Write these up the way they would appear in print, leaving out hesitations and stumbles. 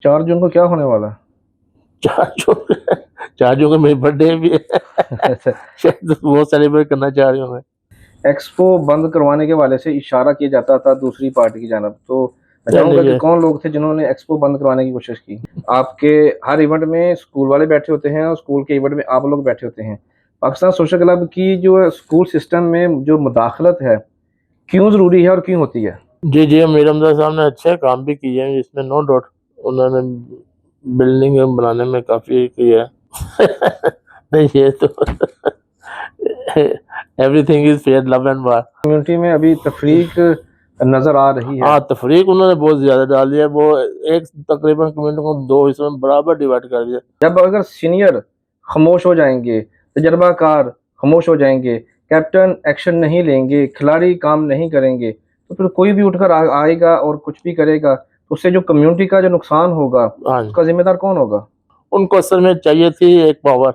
4 जून को क्या होने वाला है? 4 जून 4 जून को मेरी बर्थडे भी है। अच्छा। शायद वो सेलिब्रेट करना चाह रही हूँ मैं। एक्सपो बंद करवाने के वाले से इशारा किया जाता था दूसरी पार्टी की जानब, तो मैं चलिए चाहूंगा कि ये कौन लोग थे जिन्होंने एक्सपो बंद करवाने की कोशिश की। आपके हर इवेंट में स्कूल वाले बैठे होते हैं और स्कूल के इवेंट में आप लोग बैठे होते हैं। पाकिस्तान सोशल क्लब की जो स्कूल सिस्टम में जो मुदाखलत है, क्यों ज़रूरी है और क्यों होती है? जी जी मीर हमजा साहब ने अच्छे काम भी किए हैं, इसमें नो डाउट। उन्होंने बिल्डिंग बनाने में काफ़ी किया है। नहीं ये तो everything is fair love and war. Community में अभी तफरीक नज़र आ रही है। हाँ, तफरीक उन्होंने बहुत ज़्यादा डाल दिया। वो एक तकरीबन कम्युनिटी को 2 हिस्सों में बराबर डिवाइड कर दिया। जब अगर सीनियर खामोश हो जाएंगे, तजर्बाकार खामोश हो जाएंगे, कैप्टन एक्शन नहीं लेंगे, खिलाड़ी काम नहीं करेंगे, तो फिर कोई भी उठकर आएगा और कुछ भी करेगा, तो उससे जो कम्युनिटी का जो नुकसान होगा, हाँ, उसका जिम्मेदार कौन होगा? उनको असल में चाहिए थी एक पावर,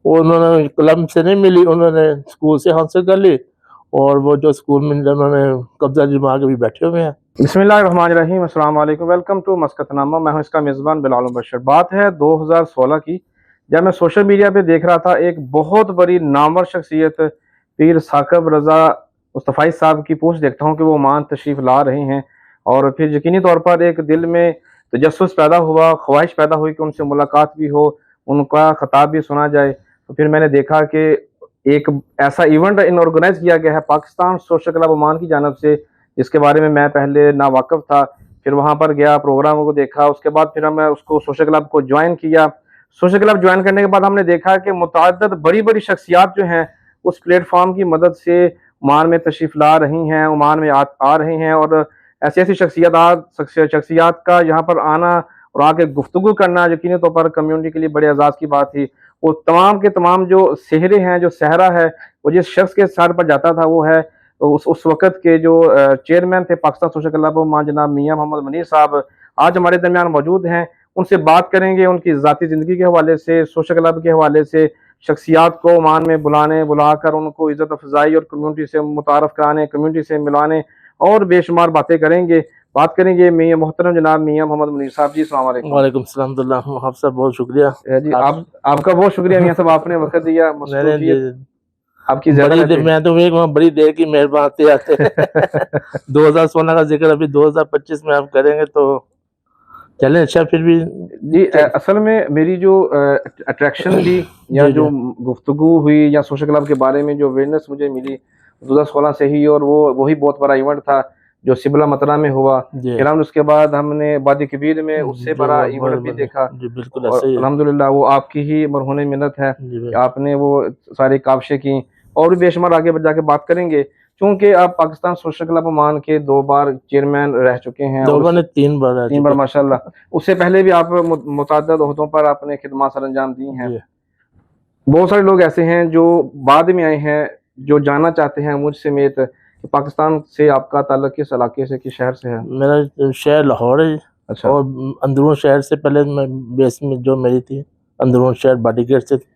वो उन्होंने क्लब से नहीं मिली, उन्होंने स्कूल से हासिल कर ली। और वो जो स्कूल में उन्होंने कब्जा जमा के भी बैठे हुए हैं। बिस्मिल्लाहिर्रहमानिर्रहीम, अस्सलाम वालेकुम, वेलकम टू मस्कतनामा। मैं हूं इसका मेज़बान बिलाल मुबश्शिर। बात है 2016 की, जब मैं सोशल मीडिया पे देख रहा था एक बहुत बड़ी नामवर शख्सियत पीर साकब रज़ा मुस्तफ़ाई साहब की पोस्ट देखता हूं कि वो ओमान तशरीफ़ ला रहे हैं, और फिर यकीनी तौर पर एक दिल में तजस्सुस पैदा हुआ, ख्वाहिश पैदा हुई कि उनसे मुलाकात भी हो, उनका खिताब भी सुना जाए। तो फिर मैंने देखा कि एक ऐसा इवेंट ऑर्गेनाइज किया गया है पाकिस्तान सोशल क्लब ओमान की जानब से, जिसके बारे में मैं पहले नावाकिफ़ था। फिर वहाँ पर गया, प्रोग्रामों को देखा, उसके बाद फिर मैं उसको सोशल क्लब को ज्वाइन किया। सोशल क्लब ज्वाइन करने के बाद हमने देखा कि मुतअद्दिद बड़ी-बड़ी शख्सियात जो हैं, उस प्लेटफ़ॉर्म की मदद से ओमान में तशरीफ़ ला रही हैं, ओमान में आ रहे हैं, और ऐसी-ऐसी शख्सियात का यहाँ पर आना और आके गुफ्तगू करना यकीनी तौर पर कम्युनिटी के लिए बड़े एज़ाज़ की बात थी। वो तमाम के तमाम जो सेहरे हैं, जो सहरा है, वो जिस शख्स के सर पर जाता था, वो है उस वक़्त के जो चेयरमैन थे पाकिस्तान सोशल क्लब ओमान, जनाब मियां मोहम्मद मुनीर साहब। आज हमारे दरमियान मौजूद हैं, उनसे बात करेंगे उनकी ज़ाती ज़िंदगी के हवाले से, सोशल क्लब के हवाले से, शख्सियात को ओमान में बुलाकर उनको इज़्ज़त अफ़ज़ाई और कम्युनिटी से मुतारफ़ कराने, कम्युनिटी से मिलाने और बेशुमार बातें करेंगे। बात करेंगे मियां मोहतरम जनाब मियां मोहम्मद मुनीर साहब जी। अस्सलाम वालेकुम। वालेकुम सलाम आप सब बहुत शुक्रिया। जी, आपका बहुत शुक्रिया मियां साहब, आपने वक़्त दिया, मसरूफ़ियत आपकी ज़्यादा रहती है। मैं तो बड़ी देर की मेहरबान आते आते 2016 का जिक्र अभी 2025 में आप करेंगे तो चलें। अच्छा फिर भी जी, असल में मेरी जो अट्रैक्शन थी या जी जो जी गुफ्तगू हुई या सोशल क्लब के बारे में जो अवेयरनेस मुझे मिली 2016 से ही, और वो वही बहुत बड़ा इवेंट था जो सिबला मतरा में हुआ। जी फिर हम उसके बाद हमने वादी कबीर में उससे जो बड़ा वो इवेंट भी देखा, जी बिल्कुल और ऐसे ही है। अल्हम्दुलिल्लाह वो आपकी ही मरहून मिन्नत है जी कि आपने वो सारी काविशें की, और भी बेशुमार आगे जाके बात करेंगे। चूँकि आप पाकिस्तान सोशल क्लब ओमान के 2 बार चेयरमैन रह चुके हैं, और 2 बार नहीं 3 बार रह 3 बार चुके। माशाल्लाह। उससे पहले भी आप मुतअद्दिद ओहदों पर आपने खिदमत सरअंजाम दी हैं। जी बहुत सारे लोग ऐसे हैं जो बाद में आए हैं, जो जानना चाहते हैं मुझ समेत कि पाकिस्तान से आपका ताल्लुक किस इलाके से, किस शहर से है? मेरा शहर लाहौर है। अच्छा। और अंदरून शहर से पहले मैं बेस में जो मेरी थी अंदरून शहर बाडीगेट से थी।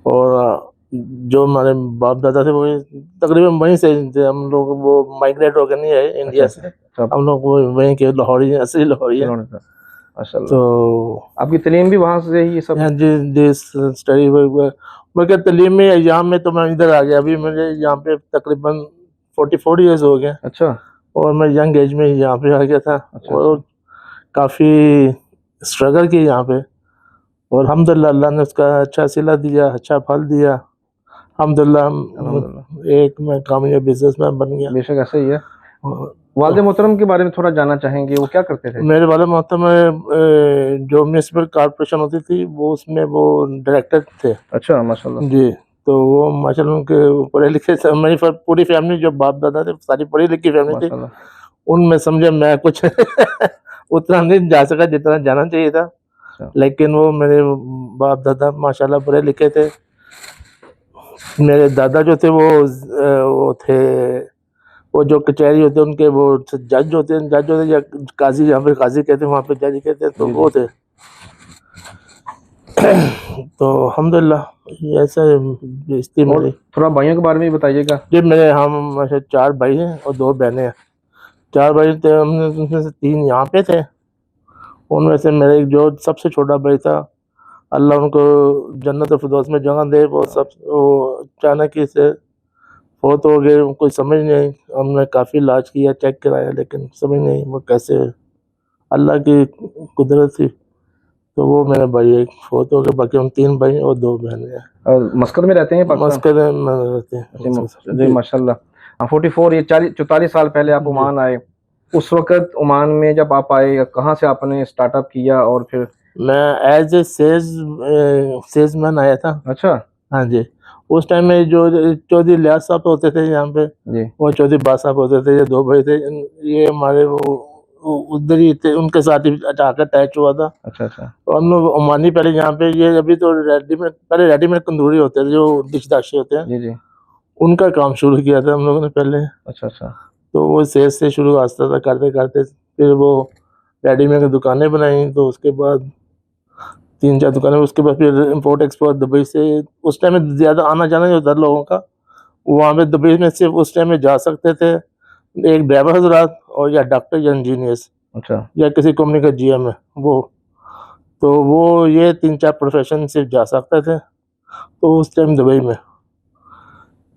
और जो हमारे बाप दादा थे वो तकरीबन वहीं से थे। हम लोग वो माइग्रेट होकर नहीं आए इंडिया से। अच्छा, हम लोग वो वहीं के लाहौरी हैं, असली लाहौरी हैं। माशाल्लाह। तो आपकी तालीम भी वहाँ से ही सब? यहाँ जिस स्टडी मैं तलीमी एग्जाम में तो मैं इधर आ गया। अभी मुझे यहाँ पे तकरीबन 44 ईयर्स हो गए। अच्छा, और मैं यंग एज में ही यहाँ पे आ गया था। अच्छा, और अच्छा। काफ़ी स्ट्रगल की यहाँ पे, और अल्हम्दुलिल्लाह अल्लाह ने उसका अच्छा सिला दिया, अच्छा फल दिया। अल्हम्दुलिल्लाह। एक मैं कामयाब बिजनेसमैन बन गया। बेशक ऐसा ही है। और वालिद मोहतरम के बारे में थोड़ा जानना चाहेंगे, वो क्या करते थे? मेरे वाले मोहतरम जो म्यूनसिपल कॉरपोरेशन होती थी वो उसमें वो डायरेक्टर थे। अच्छा, माशाल्लाह। जी, तो वो माशाल्लाह उनके पढ़े लिखे से मेरी पूरी फैमिली जो बाप दादा थे सारी पढ़ी लिखी फैमिली थी। माशाल्लाह। उनमें समझे मैं कुछ उतना नहीं जा सका जितना जाना चाहिए था। अच्छा। लेकिन वो मेरे बाप दादा माशाल्लाह पढ़े लिखे थे। मेरे दादा जो थे वो थे, वो जो कचहरी होते हैं उनके वो जज होते हैं, या काजी, यहाँ पे काजी कहते हैं, वहाँ पे जज कहते हैं, तो जी, वो जी। थे। तो अल्हम्दुलिल्लाह ऐसा बेइज्जती और मिली। थोड़ा भाइयों के बारे में भी बताइएगा। जी हम ऐसे 4 भाई हैं और 2 बहनें हैं। 4 भाई थे, हम उनमें से 3 यहाँ पे थे उनमें से मेरे एक जो सबसे छोटा भाई था, अल्लाह उनको जन्नत फिरदौस में जगह दे, वो अचानक ही से फौत हो गए। कोई समझ नहीं आई। हमने काफ़ी इलाज किया, चेक कराया, लेकिन समझ नहीं वो कैसे, अल्लाह की कुदरत थी। तो वो मेरा भाई एक फौत हो गया, बाकी हम 3 भाई और 2 बहनें हैं। और मस्कत में रहते हैं पाकिस्तान? मस्कत में रहते हैं। जी माशाल्लाह। 44 ये 44 साल पहले आप ओमान आए। उस वक्त ओमान में जब आप आए, कहाँ से आपने स्टार्टअप किया और फिर? मैं एज ए सेल्समैन आया था। अच्छा हाँ जी। उस टाइम में जो चौधरी लियाज साहब होते थे यहाँ पे, जी। वो चौधरी बाद साहब होते थे, ये 2 भाई थे। ये हमारे वो उधर ही थे, उनके साथ ही आकर अटैच हुआ था। अच्छा अच्छा। और हम लोग ओमानी पहले यहाँ पे, ये अभी तो रेडीमेड, पहले रेडीमेड तंदूरी होते थे जो डिशदाशी होते हैं, जी जी। उनका काम शुरू किया था हम लोगों ने पहले। अच्छा अच्छा। तो वो सेल से शुरू आस्ता था करते करते, फिर वो रेडीमेड की दुकानें बनाई। तो उसके बाद 3-4 दुकानें, उसके बाद फिर इम्पोर्ट एक्सपोर्ट दुबई से। उस टाइम में ज़्यादा आना जाना नहीं होता लोगों का। वहाँ पे दुबई में सिर्फ उस टाइम में जा सकते थे एक ड्राइवर हजरात, और या डॉक्टर या इंजीनियर्स, अच्छा या किसी कंपनी का जीएम है वो। तो वो ये 3-4 प्रोफेशन सिर्फ जा सकते थे तो उस टाइम दुबई में।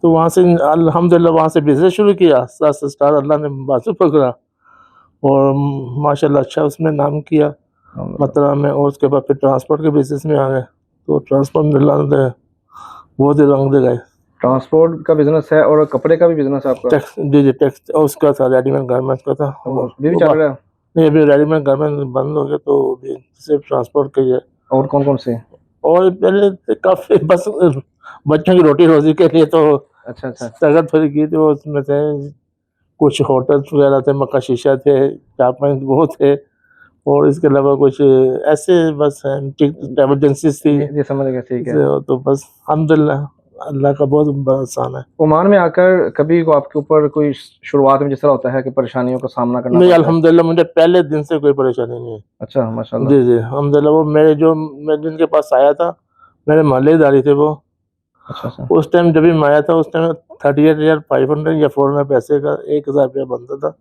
तो वहाँ से अल्हम्दुलिल्लाह वहाँ से बिजनेस शुरू किया, साथ स्टार अल्लाह ने बाजू पकड़ा, और माशाल्लाह अच्छा उसमें नाम किया मतलब में। और उसके बाद फिर ट्रांसपोर्ट के बिजनेस में आ गए। तो ट्रांसपोर्ट में बहुत ही रंग दिखाए। ट्रांसपोर्ट का बिजनेस है और कपड़े का भी बिजनेस है आपका? टेक्स, जी जी, टेक्स उसका था, रेडीमेड गारमेंट्स का था। तो अभी भी चल रहा है? नहीं, अभी रेडीमेड गारमेंट बंद हो गया, तो अभी सिर्फ ट्रांसपोर्ट का ही है। और कौन कौन से? और पहले तो काफ़ी बस बच्चों की रोटी रोजी के लिए तो अच्छा अच्छा। तगत थोड़ी की थी। उसमें थे कुछ होटल्स वगैरह थे, मक्का शीशा थे, 4-5 वो थे, और इसके अलावा कुछ ऐसे बस एमरजेंसीज थी। ये समझ गया, ठीक है। तो बस अल्हम्दुलिल्लाह अल्लाह का बहुत बड़ा एहसान है। ओमान में आकर कभी को आपके ऊपर कोई शुरुआत में जिस तरह होता है कि परेशानियों का सामना करना नहीं, पड़ता है? अल्हम्दुलिल्लाह मुझे पहले दिन से कोई परेशानी नहीं है। अच्छा माशाल्लाह। जी जी, अल्हम्दुलिल्लाह। वो मैं जिनके पास आया था, मेरे मोहल्लेदारी थे वो। अच्छा अच्छा। उस टाइम जब भी मैं आया था, उस टाइम 38,500 या 400 पैसे का 1,000 रुपया बनता था।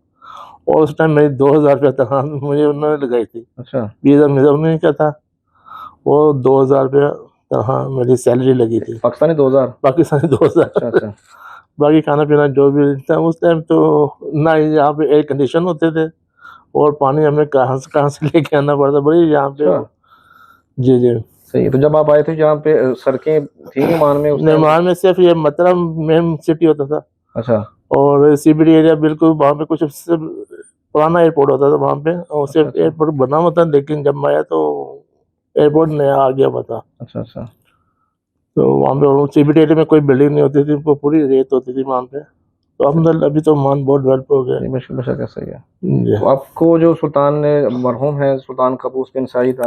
और उस टाइम मेरी 2,000 रुपया तनख्वाह मुझे उन्होंने लगाई थी। अच्छा 20,000 मेरा उन्होंने क्या था, वो 2,000 रुपया तनख्वाह मेरी सैलरी लगी थी। पाकिस्तानी 2000? पाकिस्तानी 2,000। अच्छा अच्छा। बाकी खाना पीना जो भी था उस टाइम, तो ना ही यहाँ पे एयर कंडीशन होते थे, और पानी हमें कहाँ से लेके आना पड़ता, बड़ी यहाँ पे। अच्छा जी जी। सही है। तो जब आप आए थे यहाँ पे सड़कें थी ओमान में उस टाइम? निर्माण में सिर्फ ये मतलब मेन सिटी होता था, अच्छा और सीबीडी एरिया बिल्कुल वहाँ पे कुछ सिर्फ पुराना एयरपोर्ट होता था वहाँ पे, और सिर्फ अच्छा। एयरपोर्ट बना हुआ था। लेकिन जब मैं आया तो एयरपोर्ट नया आ गया हुआ था। अच्छा अच्छा। तो वहाँ पे सीबीडी एरिया में कोई बिल्डिंग नहीं होती थी, वो पूरी रेत होती थी वहाँ पे। तो अल्हम्दुलिल्लाह अभी तो मान बहुत डेवलप हो गया। ये बेशक ऐसा ही है। जी। तो आपको जो सुल्तान ने, मरहूम है सुल्तान कबूस बिन साहिद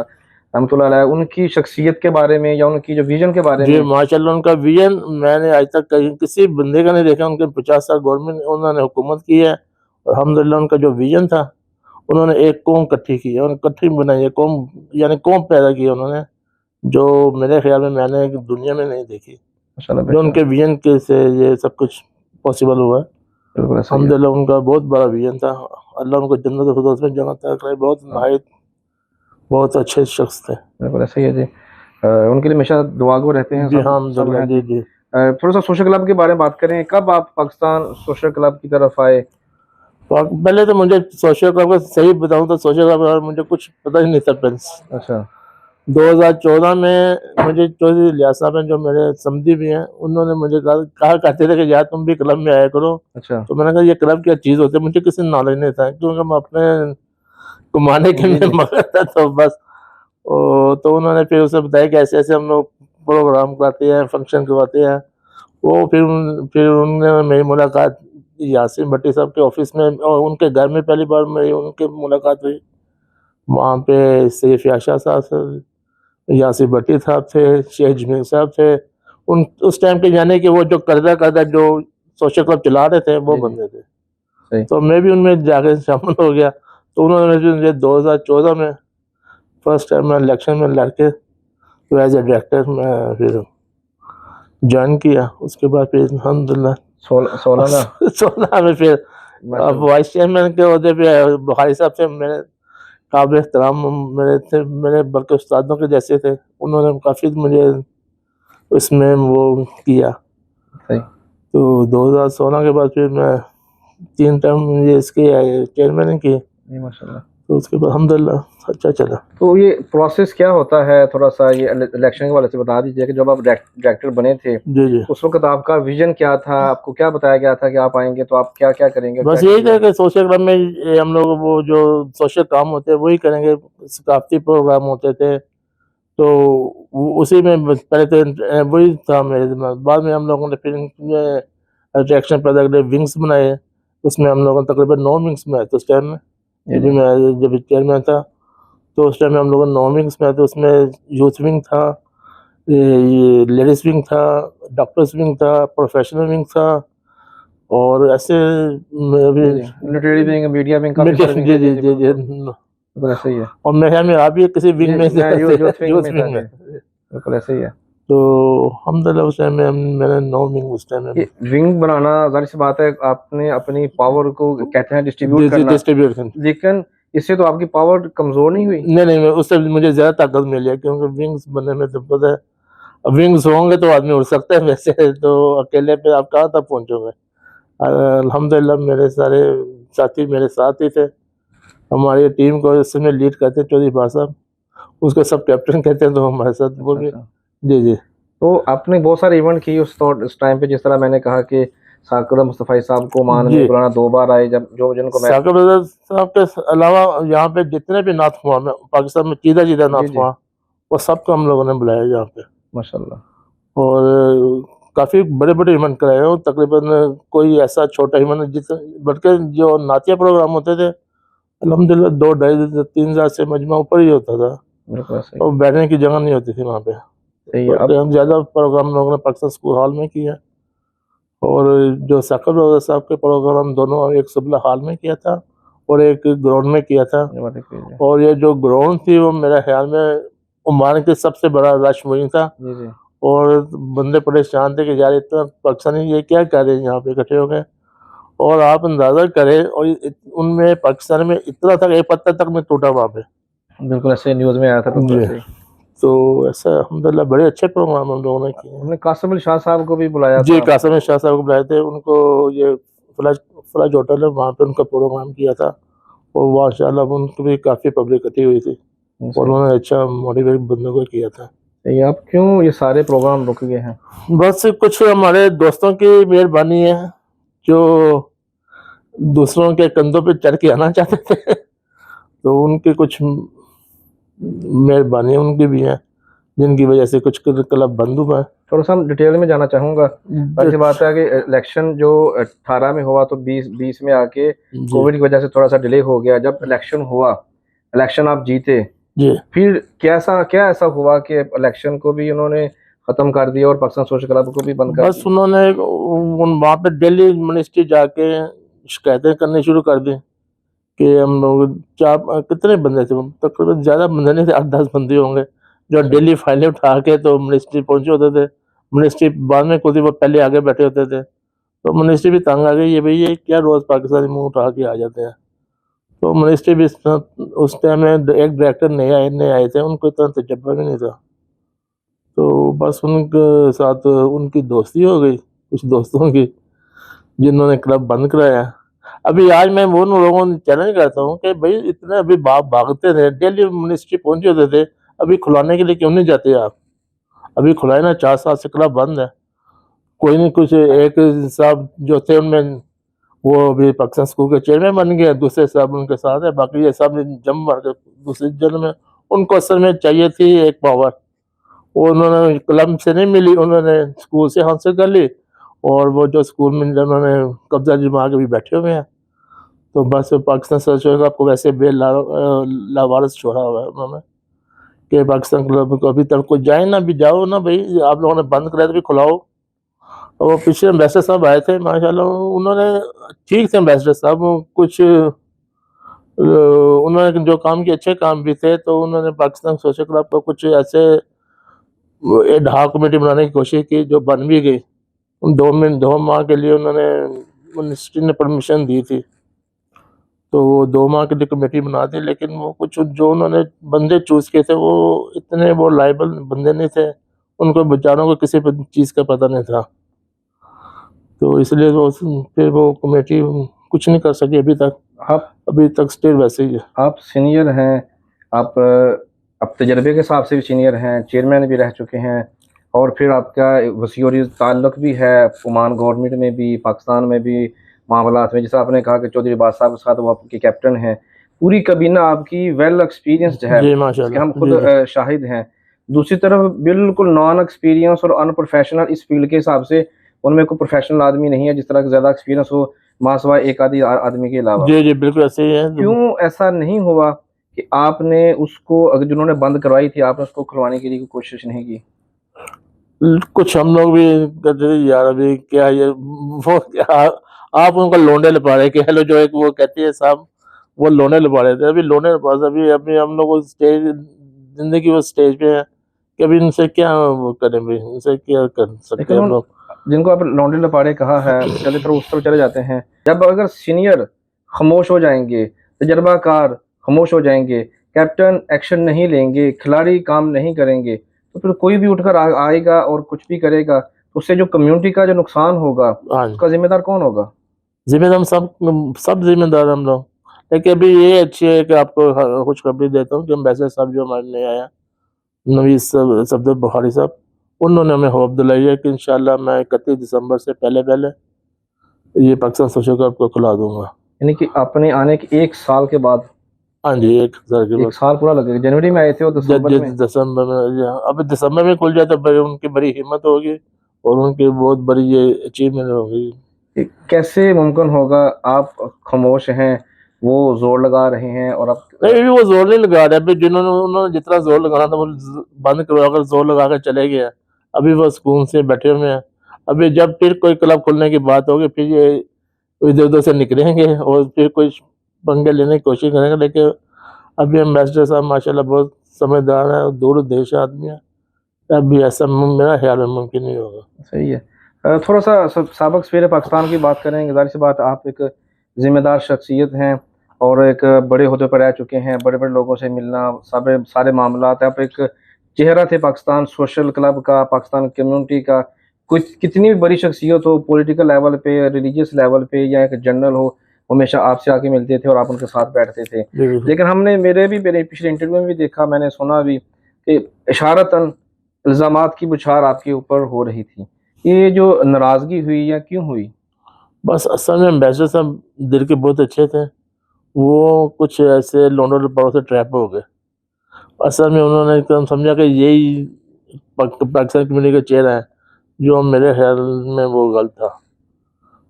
रहमतुल्लाह अलैह, उनकी शख्सियत के बारे में या उनकी जो विजन के बारे जी में? माशाल्लाह, उनका विजन मैंने आज तक कहीं किसी बंदे का नहीं देखा। उनके 50 साल गवर्नमेंट उन्होंने हुकूमत की है, और अल्हम्दुलिल्लाह उनका जो विजन था, उन्होंने एक कौम इकट्ठी की है, उन्होंने इकट्ठी बनाई है कौम, यानी कौम पैदा की है उन्होंने, जो मेरे ख्याल में मैंने दुनिया में नहीं देखी। माशाल्लाह जो उनके विजन के से ये सब कुछ पॉसिबल हुआ है। बिल्कुल ऐसा ही है। अल्हम्दुलिल्लाह उनका बहुत बड़ा विजन था। अल्लाह उनको जन्नत फिरदौस में जगह तय करे। बहुत नाहित, बहुत अच्छे शख्स थे। बिल्कुल ऐसा ही है जी। उनके लिए हमेशा दुआगो रहते हैं जी सब हाँ, सब अल्हम्दुलिल्लाह। हैं। जी जी। थोड़ा सा सोशल क्लब के बारे में बात करें, कब आप पाकिस्तान सोशल क्लब की तरफ आए? तो पहले तो मुझे सोशल क्लब का सही बताऊं तो सोशल क्लब का मुझे कुछ पता ही नहीं था प्रिंस। अच्छा 2014 में मुझे चौधरी लियाज साहब हैं, जो मेरे समधी भी हैं, उन्होंने मुझे कहा करते थे कि यार तुम भी क्लब में आया करो। अच्छा। तो मैंने कहा ये क्लब क्या चीज़ होती है, मुझे किसी नॉलेज नहीं था, क्योंकि मैं अपने कमाने के जी में जी। मगन था। तो बस तो उन्होंने फिर उसे बताया कि ऐसे ऐसे हम लोग प्रोग्राम करवाते हैं, फंक्शन करवाते हैं। वो फिर उन्होंने मेरी मुलाकात यासीन भट्टी साहब के ऑफिस में, और उनके घर में पहली बार मेरी उनकी मुलाकात हुई। वहाँ पे सैयद याशा साहब थे, यासीन भट्टी साहब थे, शेख जमील साहब थे। उस टाइम के यानी कि वो जो करदा जो सोशल क्लब चला रहे थे वो जी, जी। बंदे थे। सही। तो मैं भी उनमें जाके शामिल हो गया। तो उन्होंने मुझे 2014 में फर्स्ट टाइम मैं इलेक्शन में लड़ के, तो एज ए डायरेक्टर मैं फिर ज्वाइन किया। उसके बाद फिर अल्हम्दुलिल्लाह 16 में? 16 में फिर अब वाइस चेयरमैन के ओहदे पे बुखारी साहब से मैंने काबिल एहतराम मेरे थे, मेरे बल्कि उस्तादों के जैसे थे। उन्होंने काफ़ी मुझे उसमें वो किया। सही। तो 2016 के बाद फिर मैं 3 टर्म ये इसके चेयरमैन की, जी माशाल्लाह। तो उसके बाद अल्हम्दुलिल्लाह अच्छा चला। तो ये प्रोसेस क्या होता है, थोड़ा-सा ये इलेक्शन के हवाले से बता दीजिए कि जब आप डायरेक्टर बने थे, जी, जी। उस वक़्त आपका विज़न क्या था? आपको क्या बताया गया था कि आप आएँगे तो आप क्या-क्या करेंगे और बस क्या यही था किया? कि सोशल क्लब में हम लोग वो जो सोशल काम होते हैं वही करेंगे, सकाफ़ती प्रोग्राम होते थे, तो उसी में बस पहले तो वही था मेरे दिमाग। बाद में हम लोगों ने फिर अट्रैक्शन पैदा करके विंग्स बनाए, उसमें हम लोगों ने तकरीबन 9 विंग्स बनाए थे उस टाइम में। जी, जब जी। मैं जब चेयरमैन था, तो उस टाइम में हम लोगों ने 9 विंग्स बनाए थे। उसमें यूथ विंग था, ये लेडीज़ विंग था, डॉक्टर्स विंग था, प्रोफेशनल विंग था, और ऐसे में भी जी, जी। लिटरेरी विंग, मीडिया विंग, काफ़ी सारे विंग जी, थे। जी, जी, जी, जी, जी। बिल्कुल। बिल्कुल ऐसे ही है। और मेरे ख्याल में आप भी किसी विंग जी, में मैं थे, यूथ विंग यूथ में था। विंग जी, में। बिल्कुल ऐसे ही है। तो अल्हम्दुलिल्लाह उस टाइम में मैंने 9 विंग उस टाइम ये में। विंग बनाना ज़ाहिर-सी बात है, आपने अपनी पावर को कहते हैं डिस्ट्रीब्यूट करना, डिस्ट्रीब्यूशन। लेकिन इससे तो आपकी पावर कमज़ोर नहीं हुई? नहीं, नहीं, उस टाइम मुझे ज़्यादा ताकत मिली है, क्योंकि विंग्स बनने में तो पता है, अब विंग्स होंगे तो आदमी उड़ सकता है, वैसे तो अकेले पे आप कहाँ तक पहुँचोगे। अल्हम्दुलिल्लाह मेरे सारे साथी मेरे साथ ही थे। हमारी टीम को इस समय लीड करते हैं चौधरी भाई साहब, उसको सब कैप्टन कहते हैं, तो हमारे साथ वो अच्छा, भी। अच्छा। जी, जी। तो आपने बहुत सारे इवेंट किए उस टाइम पे, जिस तरह मैंने कहा कि साकरा मुस्तफ़ाई साहब को मान में जी। बुलाना 2 बार आए, जब जो जिनको मैं। साकिब ब्रदर्स साहब के अलावा यहाँ पे जितने भी नाथ हुआ में पाकिस्तान में चीदा जी, नाथ जी। हुआ, वो सबको हम लोगों ने बुलाया यहाँ पे। माशाल्लाह। और काफ़ी बड़े-बड़े इवेंट कराए हो, तकरीबन कोई ऐसा छोटा इवेंट जिस बल्कि जो नातिया प्रोग्राम होते थे, अल्हम्दुलिल्लाह 2 ढाई 3 हज़ार से मजमा ऊपर ही होता था, बिल्कुल ऐसे ही। और बैठने की जगह नहीं होती थी वहाँ पे। सही है। बल्कि अब हम ज़्यादा प्रोग्राम हम लोगों ने पाकिस्तान स्कूल हॉल में किया, और जो साकिब ब्रदर्स साहब के प्रोग्राम दोनों एक सुबला हॉल में किया था और एक ग्राउंड में किया था। ये बात कीजिए। और ये जो ग्राउंड थी वो मेरे ख्याल में ओमान के सबसे बड़ा रश वहीं था, जी, जी। और बंदे परेशान थे कि यार इतना पाकिस्तानी ये क्या कर रहे हैं यहाँ पे इकट्ठे हो गए। और आप अंदाज़ा करें, और उनमें पाकिस्तान में इतना था कि एक पत्थर तक नहीं टूटा वहाँ पे। बिल्कुल ऐसे न्यूज़ में आया था, बिल्कुल जी। ऐसे ही। तो ऐसा अल्हम्दुलिल्लाह बड़े अच्छे प्रोग्राम हम लोगों ने किए हैं। हमने कासिम अली शाह साहब को भी बुलाया जी, था। कासिम शाह साहब को बुलाए थे, उनको ये फ्लैश फ्लैश होटल है वहाँ पे उनका प्रोग्राम किया था, और माशाअल्लाह उनको भी काफ़ी पब्लिक इकट्ठी हुई थी, और सही। उन्होंने अच्छा मोटिवेट बंदों को किया था। सही है। अब क्यों ये सारे प्रोग्राम रुक गए हैं? बस कुछ हमारे दोस्तों की मेहरबानी है, जो दूसरों के कंधों पे चढ़ के आना चाहते थे, तो उनकी कुछ मेहरबानी उनकी भी है, जिनकी वजह से कुछ क्लब बंद हुआ है। थोड़ा-सा हम डिटेल में जानना चाहूँगा। जो ज़ाहिर-सी बात है कि इलेक्शन जो 18 में हुआ, तो 20 में आके जी, कोविड की वजह से थोड़ा-सा डिले हो गया। जब इलेक्शन हुआ, इलेक्शन आप जीते, जी। फिर क्या ऐसा हुआ कि इलेक्शन को भी उन्होंने ख़त्म कर दिया और पाकिस्तान सोशल क्लब को भी बंद कर बस दिया? उन्होंने उन वहाँ पे दिल्ली मिनिस्ट्री जाके शिकायतें करनी शुरू कर दी कि हम लोग कितने बंदे थे, तकरीबन ज़्यादा बंदे नहीं थे, 8-10 बंदे होंगे, जो अच्छा। डेली फाइलें उठा के तो मिनिस्ट्री पहुँचे होते थे। मिनिस्ट्री बाद में खुद ही वो पहले आगे बैठे होते थे, तो मिनिस्ट्री भी तंग आ गई, ये भई ये क्या रोज़ पाकिस्तानी मुँह उठा के आ जाते हैं। तो मिनिस्ट्री भी उस टाइम में एक डायरेक्टर नए आए थे, उनको इतना तजर्बा भी नहीं था। तो बस उनके साथ उनकी दोस्ती हो गई, कुछ दोस्तों की, जिन्होंने क्लब बंद कराया। अभी आज मैं वो उन लोगों को चैलेंज करता हूँ कि भई इतने अभी भागते थे, डेली मिनिस्ट्री पहुँचे होते थे, अभी खुलाने के लिए क्यों नहीं जाते आप? अभी खुलाए ना, 4 साल से क्लब बंद है। कोई नहीं, कुछ एक साहब जो थे उनमें, वो अभी पाकिस्तान स्कूल के चेयरमैन बन गए, दूसरे साहब उनके साथ है, बाकी ये सब जम भर के दूसरी जन में। उनको असल में चाहिए थी एक पावर, वो उन्होंने क्लब से नहीं मिली, उन्होंने स्कूल से हासिल कर ली, और वो जो स्कूल में उन्होंने कब्जा जमा के भी बैठे हुए हैं। तो बस पाकिस्तान सर्च आपको वैसे लावारिस छोड़ा हुआ है उन्होंने, कि पाकिस्तान क्लब को अभी तक कोई जाए ना, भी जाओ ना भाई, आप लोगों ने बंद कराया तो भी खुलाओ। और वो पीछे एम्बेसडर साहब आए थे, माशाल्लाह उन्होंने ठीक थे एम्बेसडर साहब, वो कुछ उन्होंने जो काम किए अच्छे काम भी थे, तो उन्होंने पाकिस्तान सोशल क्लब को कुछ ऐसे वो एड-हॉक कमेटी बनाने की कोशिश की, जो बन भी गई। उन 2 माह के लिए उन्होंने मिनिस्ट्री ने परमिशन दी थी। तो वो 2 माह के लिए कमेटी बना दी, लेकिन वो कुछ जो उन्होंने बंदे चूज़ किए थे वो इतने वो लायबल बंदे नहीं थे, उनको बेचारों को किसी चीज़ का पता नहीं था। तो इसलिए वो फिर वो कमेटी कुछ नहीं कर सकी अभी तक। आप अभी तक स्टिल वैसे ही है। आप सीनियर हैं, आप तजर्बे के हिसाब से भी सीनियर हैं, चेयरमैन भी रह चुके हैं, और फिर आपका वसीयत ताल्लुक भी है ओमान गवर्नमेंट में भी, पाकिस्तान में भी मामलात में। जैसा आपने कहा कि चौधरी बाद साहब के साथ वो आपके कैप्टन हैं, पूरी काबीना आपकी वेल एक्सपीरियंस्ड है, जी इसके माशाल्लाह। हम खुद जी, जी। शाहिद हैं। दूसरी तरफ बिल्कुल नॉन एक्सपीरियंस और अनप्रोफेशनल इस फील्ड के हिसाब से उनमें कोई प्रोफेशनल आदमी नहीं है जिस तरह का ज़्यादा एक्सपीरियंस हो मासवा एक आदि आदमी के अलावा। जी, जी, बिल्कुल ऐसे ही है। क्यों ऐसा नहीं हुआ कि आपने उसको, अगर जिन्होंने बंद करवाई थी, आपने उसको खुलवाने के लिए कोई कोशिश नहीं की? कुछ हम लोग भी कहते थे यार अभी क्या ये वो क्या आप उनको लोंडे लपा रहे कह लो, जो एक वो कहती है साहब, वो लोंडे लपा रहे थे। अभी लोंडे लपा से अभी अभी हम लोग स्टेज ज़िंदगी वो स्टेज पे है कि अभी इनसे क्या वो करें भाई, इनसे क्या कर सकते लेकिन हैं हम उन लोग। जिनको आप लॉन्डे लपाड़े कहा है, चले थोड़ा उस तरफ चले जाते हैं। जब अगर सीनियर खामोश हो जाएँगे, तजर्बाकार खामोश हो जाएँगे, कैप्टन एक्शन नहीं लेंगे, खिलाड़ी काम नहीं करेंगे, तो फिर कोई भी उठकर आएगा और कुछ भी करेगा, तो उससे जो कम्युनिटी का जो नुकसान होगा, हाँ, उसका ज़िम्मेदार कौन होगा? ज़िम्मेदार हम सब ज़िम्मेदार हम लोग। लेकिन अभी ये अच्छी है कि आपको खुशखबरी देता हूँ कि एम्बेसडर साहब जो हमारे नए आया, नवीद सफदर बुखारी साहब, उन्होंने हमें होप दिलाई है कि इंशाल्लाह मैं 31 दिसंबर से पहले-पहले ये पाकिस्तान सोशल क्लब को खुला दूँगा। यानी कि अपने आने के 1 साल के बाद, हाँ जी, 1 साल के 1 बाद। साल पूरा लगेगा। जनवरी में आए थे और ज दिसंबर ज में। दिसंबर में अब दिसंबर में खुल जाए तो बड़ी उनकी बड़ी हिम्मत होगी और उनकी बहुत बड़ी ये अचीवमेंट होगी। कि कैसे मुमकिन होगा, आप खामोश हैं, वो ज़ोर लगा रहे हैं और आप नहीं, अभी वो ज़ोर नहीं लगा रहे। अभी उन्होंने जितना ज़ोर लगाना था वो बंद करवाकर ज़ोर लगा कर चले गए हैं। अभी वो सुकून से बैठे हुए हैं। अभी जब फिर कोई क्लब खुलने की बात होगी फिर ये इधर-उधर से निकलेंगे और फिर कुछ पंगे लेने की कोशिश करेंगे। लेकिन अभी एम्बेसडर साहब माशाल्लाह बहुत समझदार हैं और दूरदेश आदमी हैं। अभी ऐसा मेरा ख्याल है मुमकिन नहीं होगा। सही है। थोड़ा-सा साबिक़ सफ़ीर पाकिस्तान की बात करें, ज़ाहिर-सी बात आप एक ज़िम्मेदार शख्सियत हैं और एक बड़े ओहदे पर रह चुके हैं, बड़े-बड़े लोगों से मिलना, सारे मामलात, आप एक चेहरा थे पाकिस्तान सोशल क्लब का, पाकिस्तान कम्युनिटी का। कुछ कितनी भी बड़ी शख्सियत हो, पॉलिटिकल लेवल पे, रिलीजियस लेवल पे या एक जनरल हो, हमेशा आपसे आके मिलते थे और आप उनके साथ बैठते थे। जी, बिल्कुल। लेकिन मेरे पिछले इंटरव्यू में भी देखा, मैंने सुना भी कि इशारतन इल्ज़ामात की बौछार आपके ऊपर हो रही थी। ये जो नाराज़गी हुई या क्यों हुई? बस असल में एम्बेसडर साहब दिल के बहुत अच्छे थे। वो कुछ ऐसे लोंडो-लपाड़ों से ट्रैप हो गए। असल में उन्होंने एकदम समझा कि यही पाकिस्तान कम्युनिटी का चेहरा है, जो मेरे ख्याल में वो गलत था।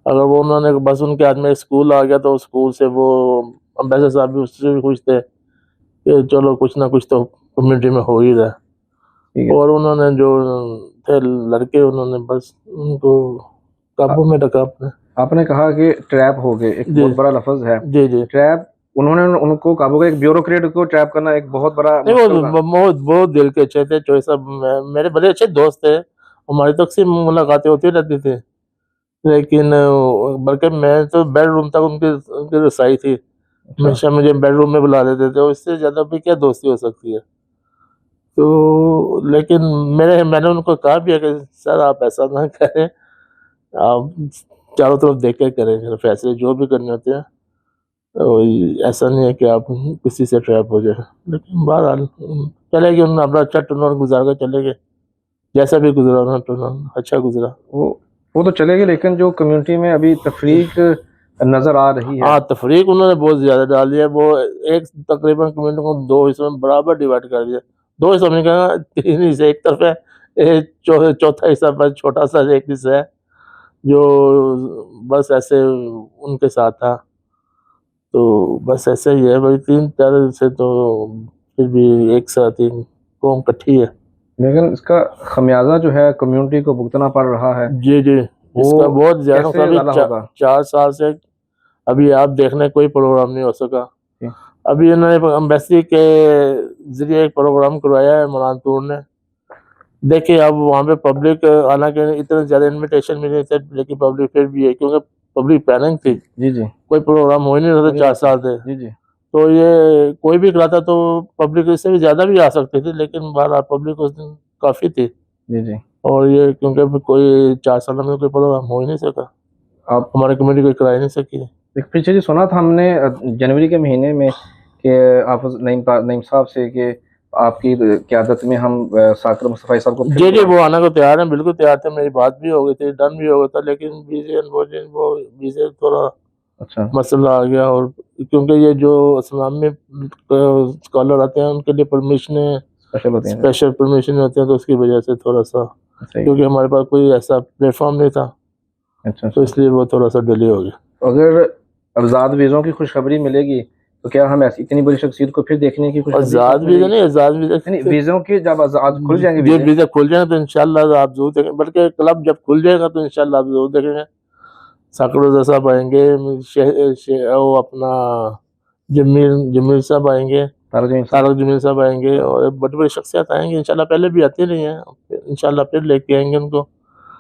अगर वो उन्होंने बस उनके हाथ में स्कूल आ गया तो स्कूल से वो एम्बेसडर साहब भी उससे भी खुश थे कि चलो कुछ ना कुछ तो कम्युनिटी में हो ही रहा है। ठीक है। और उन्होंने जो थे लड़के उन्होंने बस उनको अ, काबू में रखा अपने। आपने कहा कि ट्रैप हो गए, एक जी, बहुत बड़ा लफ़्ज़ है। जी, जी। ट्रैप, उन्होंने उनको काबू का, एक ब्यूरोक्रेट को ट्रैप करना एक बहुत बड़ा नहीं मुश्किल वो काम। बहुत दिल के अच्छे थे चोई साहब, मेरे बड़े अच्छे दोस्त थे। हमारी तो अक्सर मुलाकातें होती रहती थी। लेकिन बल्कि मैं तो बेडरूम तक उनकी उनकी रसाई थी। अच्छा। हमेशा मुझे बेडरूम में बुला लेते थे और इससे ज़्यादा भी क्या दोस्ती हो सकती है। तो लेकिन मैंने उनको कहा भी है कि सर आप ऐसा ना करें, आप चारों तरफ देख के करें फैसले जो भी करने होते हैं। ऐसा नहीं है कि आप किसी से ट्रैप हो जाए। लेकिन बहरहाल चले गए, उन्होंने अपना अच्छा टर्नओवर गुज़ार कर चले गए। जैसा भी गुज़रा उनका टर्नओवर अच्छा गुज़रा। वो वो तो चले गए, लेकिन जो कम्युनिटी में अभी तफ़रीक नज़र आ रही है। हाँ, तफ़रीक उन्होंने बहुत ज़्यादा डाल दिया। वो एक तकरीबन कम्युनिटी को 2 हिस्सों में बराबर डिवाइड कर दिया। 2 हिस्सों में क्या 3 हिस्से, एक तरफ है, चौथा हिस्सा बस छोटा-सा एक हिस्सा है, जो बस ऐसे उनके साथ था। तो बस ऐसा ही है भाई, 3-4 से तो फिर भी एक साथ ही कौम इकट्ठी है। लेकिन इसका खमियाज़ा जो है कम्युनिटी को भुगतना पड़ रहा है, जी, जी। वो इसका बहुत ज़्यादा कैसे अभी ज़्यादा होगा? 4 साल से अभी आप देख लें कोई प्रोग्राम नहीं हो सका। जी। अभी इन्होंने एम्बेसी के ज़रिए एक प्रोग्राम करवाया है मरानपुर ने। देखिए अब वहाँ पे पब्लिक, हालाँकि इतने ज़्यादा इन्विटेशन मिले थे लेकिन पब्लिक फिर भी है, क्योंकि पब्लिक पैनिक थी, जी जी कोई प्रोग्राम हो ही नहीं रहा था 4 साल से। जी जी तो ये कोई भी कराता तो पब्लिक इससे भी ज़्यादा भी आ सकती थी, लेकिन बहरहाल पब्लिक उस दिन काफ़ी थी। जी जी। और ये क्योंकि अभी कोई 4 साल में कोई प्रोग्राम हो ही नहीं सका, आप हमारी कमेटी कोई करा ही नहीं सकी। एक पीछे जी सुना था हमने जनवरी के महीने में कि आप नईम साहब से कि आपकी क़यादत में हम साकिर मुस्तफ़ा साहब को जी, जी, वो आने को तैयार हैं, बिल्कुल तैयार थे, मेरी बात भी हो गई थी, डन भी हो गया था, लेकिन वीज़े थोड़ा अच्छा मसला आ गया। और क्योंकि ये जो इस्लामी स्कॉलर आते हैं उनके लिए परमिशनें स्पेशल होते हैं। स्पेशल परमिशन होते हैं, तो उसकी वजह से थोड़ा-सा, सही। क्योंकि हमारे पास कोई ऐसा प्लेटफ़ॉर्म नहीं था, अच्छा तो अच्छा। इसलिए वो थोड़ा-सा डिले हो गया। अगर आज़ाद वीज़ों की खुशखबरी मिलेगी तो क्या हम ऐसी इतनी बड़ी शख्सियत को फिर देखने की खुशखबरी आज़ाद कब वीज़ा मिलेगी? नहीं, आज़ाद वीज़ा नहीं वीज़ों की जब आज़ाद खुल जाएंगे ये वीज़े। वीज़ा खुल जाए तो इंशाल्लाह आप ज़रूर देखेंगे, बल्कि क्लब जब खुल जाएगा तो इंशाल्लाह आप ज़रूर देखेंगे। साकिर रज़ा साहब आएँगे, वो अपना जमील जमील साहब आएँगे, तारक जमील साहब। तारक जमील साहब आएँगे, और बड़ी-बड़ी शख्सियत आएँगी इंशाल्लाह, पहले भी आते रही हैं, इंशाल्लाह फिर लेके आएँगे उनको।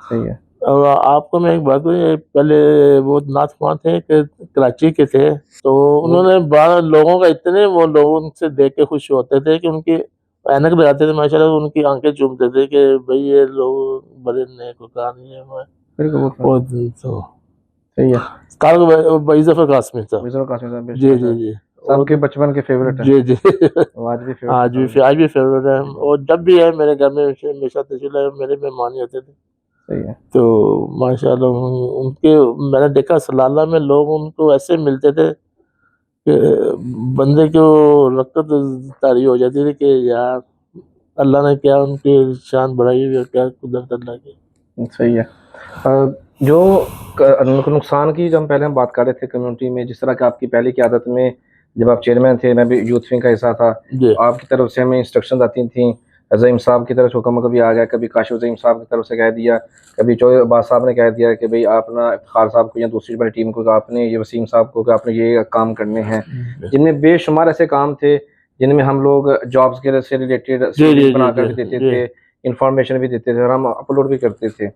सही है। और आपको मैं एक बात कहूँ, ये पहले वो नाथ कुमार थे कि कराची के थे, तो उन्होंने लोगों का इतने वो लोग उनसे देख के खुश होते थे कि उनकी ऐनक लगाते थे माशाल्लाह, उनकी आंखें चूमते थे कि भाई ये लोग बड़े नेकोकार हैं। बिल्कुल वो तो वो तो सही है। तारक भाई जफर कासमी साहब, वीज़ों कासिम साहब जी, बेशक जी, जी, सबके बचपन के फेवरेट हैं। जी, जी। वो आज भी फेवरेट आज भी फेवरेट है, और जब भी है मेरे घर में हमेशा तशरीफ लाए, मेरे मेहमान ही होते थे। सही है। तो माशाल्लाह उनके मैंने देखा सलाला में लोग उनको ऐसे मिलते थे कि बंदे को रकत तारी हो जाती थी कि यार अल्लाह ने क्या उनकी शान बढ़ाई हुई है, क्या कुदरत अल्लाह की। सही है। जो नुकसान की जब हम पहले हम बात कर रहे थे कम्युनिटी में, जिस तरह की आपकी पहले की आदत में जब आप चेयरमैन थे, मैं भी यूथ विंग का हिस्सा था, जी, तो आपकी तरफ से हमें इंस्ट्रक्शन आती थी, अज़ीम साहब की तरफ से हुक्म कभी आ गया, कभी काशिफ अज़ीम साहब की तरफ से कह दिया, कभी चौधरी अब्बास साहब ने कह दिया कि भाई आप ना इफ्तिखार साहब को या दूसरी वाली टीम को कि आपने ये वसीम साहब को कि आपने ये काम करने हैं, जिनमें बेशुमार ऐसे काम थे जिनमें हम लोग जॉब्स के से रिलेटेड जी, जी, लिंक जी, बनाकर जी, भी देते जी, थे, इंफॉर्मेशन भी देते थे और हम अपलोड भी करते थे।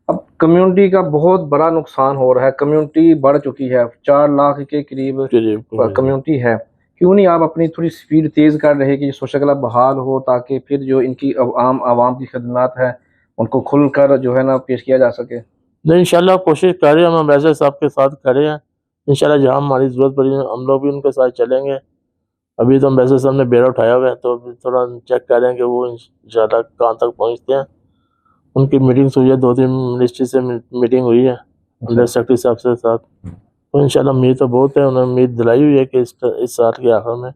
अब कम्युनिटी का बहुत बड़ा नुकसान हो रहा है, कम्युनिटी बढ़ चुकी है, 4 लाख के करीब जी, जी, जी, कम्युनिटी है। क्यों नहीं आप अपनी थोड़ी स्पीड तेज़ कर रहे कि सोशल क्लब बहाल हो, ताकि फिर जो इनकी आवाम की खदमात है, उनको खुलकर जो है ना पेश किया जा सके? नहीं इंशाल्लाह कोशिश कर रहे हैं, हम अम्बेसडर साहब के साथ खड़े हैं, इंशाल्लाह जहाँ हमारी ज़रूरत पड़ी हम लोग भी उनके साथ चलेंगे। अभी तो अम्बेसडर साहब ने बेड़ा उठाया हुआ है, तो अभी थोड़ा चेक कर रहे हैं कि वो इंशाल्लाह कहाँ तक पहुँचते हैं। उनकी मीटिंग्स हुई है, 2-3 मिनिस्ट्री से मीटिंग हुई है, अंडर सेक्रेटरी साहब से साथ। तो इंशाल्लाह उम्मीद तो बहुत है, उन्होंने उम्मीद दिलाई हुई है कि इस साल के आखिर में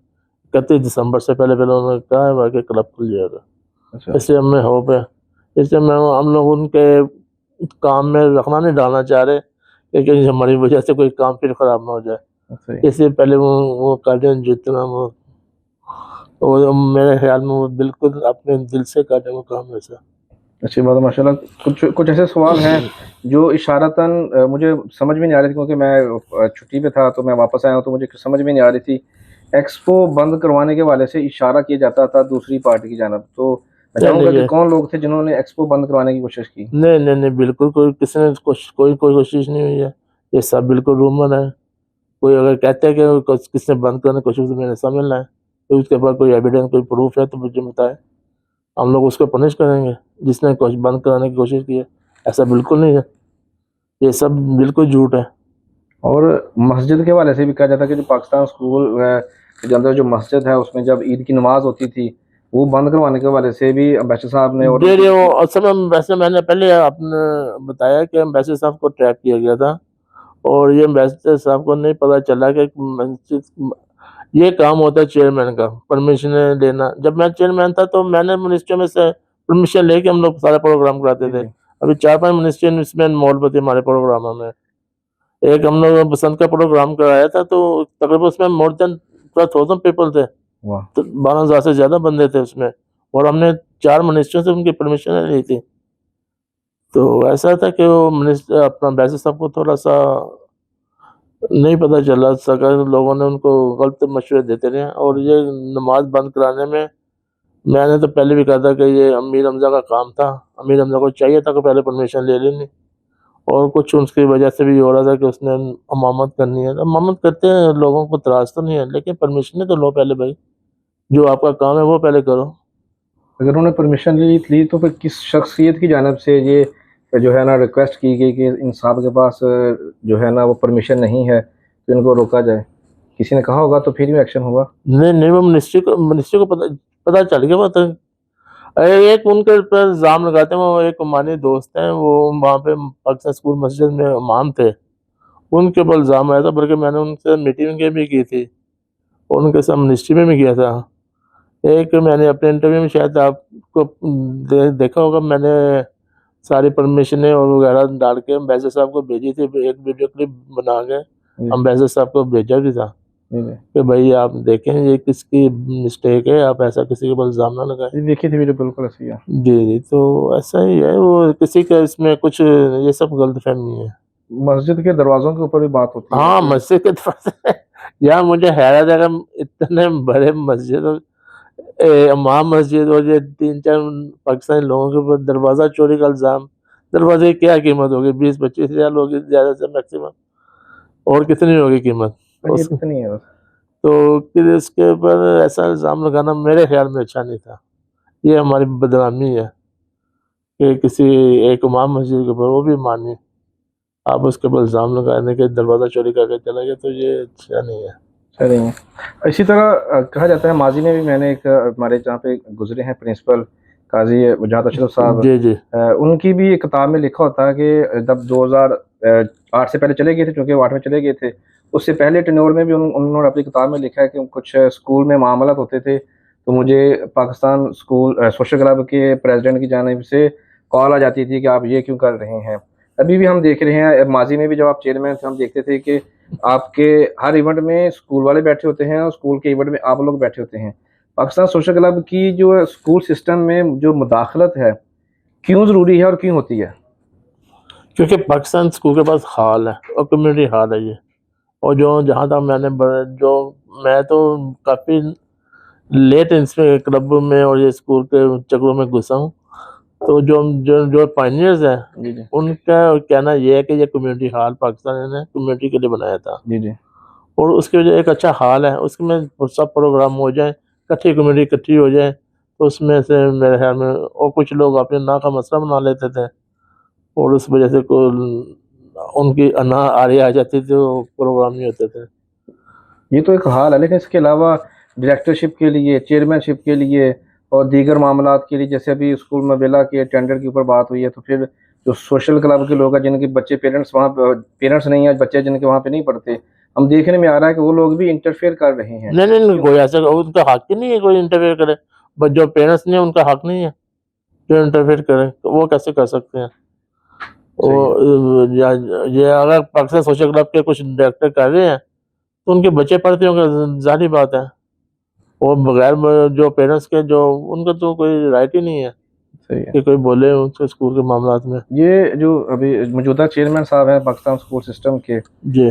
31 दिसंबर से पहले उन्होंने कहा है कि क्लब खुल जाएगा। अच्छा, इसलिए हमें होप है, इसलिए हम लोग उनके काम में रखना नहीं डालना चाह रहे कि कहीं हमारी वजह से कोई काम फिर खराब ना हो जाए, सही। इसलिए पहले वो कर दें जितना वो मेरे ख्याल में वो बिल्कुल अपने दिल से कर दें वो काम ऐसा। अच्छी बात है माशाल्लाह। कुछ कुछ ऐसे सवाल हैं जो इशारतन मुझे समझ में नहीं आ रही थी, क्योंकि मैं छुट्टी पे था, तो मैं वापस आया हूँ, तो मुझे समझ में नहीं आ रही थी। एक्सपो बंद करवाने के हवाले से इशारा किया जाता था दूसरी पार्टी की जानब, तो मैं नहीं, चाहूँगा कि नहीं, कौन लोग थे जिन्होंने एक्सपो बंद करवाने की कोशिश की? नहीं, नहीं, नहीं, बिल्कुल कोई किसी ने कोई कोशिश नहीं हुई है, ये सब बिल्कुल रूमर है। कोई अगर कहते हैं कि किसने बंद करने की कोशिश, तो मैंने समझ लें, तो उसके पास कोई एविडेंस कोई प्रूफ है तो मुझे बताएं, हम लोग उसको पनिश करेंगे जिसने बंद कराने की कोशिश की है। ऐसा बिल्कुल नहीं है, ये सब बिल्कुल झूठ है। और मस्जिद के हवाले से भी कहा जाता है कि जो पाकिस्तान स्कूल के अंदर जो मस्जिद है, उसमें जब ईद की नमाज होती थी, वो बंद करवाने के हवाले से भी अम्बेसडर साहब ने और दे रहे हो, असल में वैसे मैंने पहले आपने बताया कि एम्बेसडर साहब को ट्रैक किया गया था, और ये एम्बेसडर साहब को नहीं पता चला कि मस्जिद ये काम होता है चेयरमैन का, परमिशन लेना। जब मैं चेयरमैन था तो मैंने मिनिस्ट्री में से परमिशन लेके हम लोग सारे प्रोग्राम कराते जी, थे। जी। अभी 4-5 मिनिस्ट्री इसमें इन्वॉल्व थे हमारे प्रोग्रामों में। एक हम लोग बसंत का प्रोग्राम कराया था, तो तकरीबन उसमें मोर देन 12,000 पीपल थे, वाह! तो 12,000 से ज़्यादा बंदे थे उसमें, और हमने 4 मिनिस्ट्रियों से उनकी परमिशन ली थी। तो ऐसा था कि वो मिनिस्टर अपना एम्बेसडर साहब को थोड़ा-सा नहीं पता चला सका, लोगों ने उनको गलत मशवरे देते रहे, और ये नमाज बंद कराने में मैंने तो पहले भी कहा था कि ये अमीर हमज़ा का काम था। अमीर हमज़ा को चाहिए था कि पहले परमिशन ले लेनी, और कुछ उसकी वजह से भी हो रहा था कि उसने अमामत करनी है। अमामत करते हैं, लोगों को त्रास तो नहीं है, लेकिन परमिशन तो लो पहले भाई, जो आपका काम है वो पहले करो। अगर उन्होंने परमिशन ली तो फिर किस शख्सियत की जानिब से ये जो है ना रिक्वेस्ट की गई कि इन साहब के पास जो है ना वो परमिशन नहीं है तो इनको रोका जाए? किसी ने कहा होगा तो फिर भी एक्शन हुआ। नहीं नहीं, वो मिनिस्ट्री को पता चल गया। वो तो एक उनके पर इल्ज़ाम लगाते हैं, वो एक हमारे दोस्त हैं, वो वहाँ पे पाकिस्तान स्कूल मस्जिद में इमाम थे, उनके ऊपर इल्ज़ाम आया था, बल्कि मैंने उनसे मीटिंग भी की थी और उनके साथ मिनिस्ट्री में भी किया था। एक मैंने अपने इंटरव्यू में शायद आपको देखा होगा, मैंने सारी परमिशनें और वगैरह डाल के अम्बेसडर साहब को भेजी थी, एक वीडियो क्लिप बना के अम्बेसडर साहब को भेजा भी था कि भाई आप देखें ये किसकी मिस्टेक है, आप ऐसा किसी के ऊपर इल्ज़ाम ना लगाएं। देखी थी वीडियो, बिल्कुल ऐसी है। जी जी, तो ऐसा ही है, वो किसी का इसमें कुछ ये सब गलतफहमी है। मस्जिद के दरवाजों के ऊपर भी बात होती है हाँ, कि मस्जिद के दरवाजे यार मुझे हैरत है कि इतने बड़े मस्जिद और इमाम मस्जिद और ये 3-4 पाकिस्तानी लोगों के ऊपर दरवाज़ा चोरी का इल्ज़ाम। दरवाजे की क्या कीमत होगी? 20-25 हज़ार होगी ज़्यादा से मैक्सिमम, और कितनी होगी कीमत ये उस? इतनी है बस। तो फिर इसके ऊपर ऐसा इल्ज़ाम लगाना मेरे ख्याल में अच्छा नहीं था। ये हमारी बदनामी है कि किसी एक इमाम मस्जिद के ऊपर, वो भी मानी, आप उसके ऊपर इल्ज़ाम लगाने के दरवाज़ा चोरी करके चले गए, तो ये अच्छा नहीं है। सही है। इसी तरह कहा जाता है माजी में भी मैंने एक हमारे जहाँ पे गुजरे हैं प्रिंसिपल काजी वजाहत अशरफ साहब, जी जी उनकी भी एक किताब में लिखा होता है कि जब 2008 से पहले चले गए थे, चूँकि वो 8 में चले गए थे, उससे पहले टेन्योर में भी उन्होंने अपनी किताब में लिखा है कि कुछ स्कूल में मामलात होते थे तो मुझे पाकिस्तान स्कूल सोशल क्लब के प्रेसिडेंट की जानिब से कॉल आ जाती थी कि आप ये क्यों कर रहे हैं। अभी भी हम देख रहे हैं, माजी में भी जब आप चेयरमैन थे हम देखते थे कि आपके हर इवेंट में स्कूल वाले बैठे होते हैं और स्कूल के इवेंट में आप लोग बैठे होते हैं। पाकिस्तान सोशल क्लब की जो स्कूल सिस्टम में जो मुदाखलत है, क्यों ज़रूरी है और क्यों होती है? क्योंकि पाकिस्तान स्कूल के पास हॉल है और कम्युनिटी हॉल है ये, और जो जहाँ तक मैं तो काफ़ी लेट इसमें क्लब में और ये स्कूल के चक्रों में घुसा हूँ। तो जो जो जो पायनियर्स हैं, जी, जी। उनका कहना ये है कि ये कम्युनिटी हॉल पाकिस्तान ने कम्युनिटी के लिए बनाया था, जी, जी। और उसकी वजह एक अच्छा हॉल है, उसमें सब प्रोग्राम हो जाए, इकट्ठी कम्युनिटी इकट्ठी हो जाए, तो उसमें से मेरे ख्याल में, और कुछ लोग अपने ना का मसला बना लेते थे, और उस वजह से उनकी अना आरी आ जाती थी, वो प्रोग्राम नहीं होते थे। ये तो एक हाल है, लेकिन इसके अलावा डायरेक्टरशिप के लिए, चेयरमैनशिप के लिए और दीगर मामलात के लिए, जैसे अभी स्कूल मवेला के टेंडर के ऊपर बात हुई है, तो फिर जो सोशल क्लब के लोग हैं जिनके बच्चे पेरेंट्स नहीं है, बच्चे जिनके वहाँ पे नहीं पढ़ते, हम देखने में आ रहा है कि वो लोग भी इंटरफेयर कर रहे हैं। नहीं नहीं नहीं, कोई ऐसा उनका हक ही नहीं है कोई इंटरफेयर करे, बट जो पेरेंट्स नहीं है उनका हक नहीं है जो इंटरफेयर करें, तो वो कैसे कर सकते हैं? सही है। वो ये अगर पाकिस्तान सोशल क्लब के कुछ डायरेक्टर कर रहे हैं तो उनके बच्चे पढ़ते होंगे, जाहिर बात है, और बगैर जो पेरेंट्स के, जो उनका तो कोई राइट ही नहीं है सही है। कि कोई बोले उनके स्कूल के मामलात में। ये जो अभी मौजूदा चेयरमैन साहब हैं पाकिस्तान स्कूल सिस्टम के, जी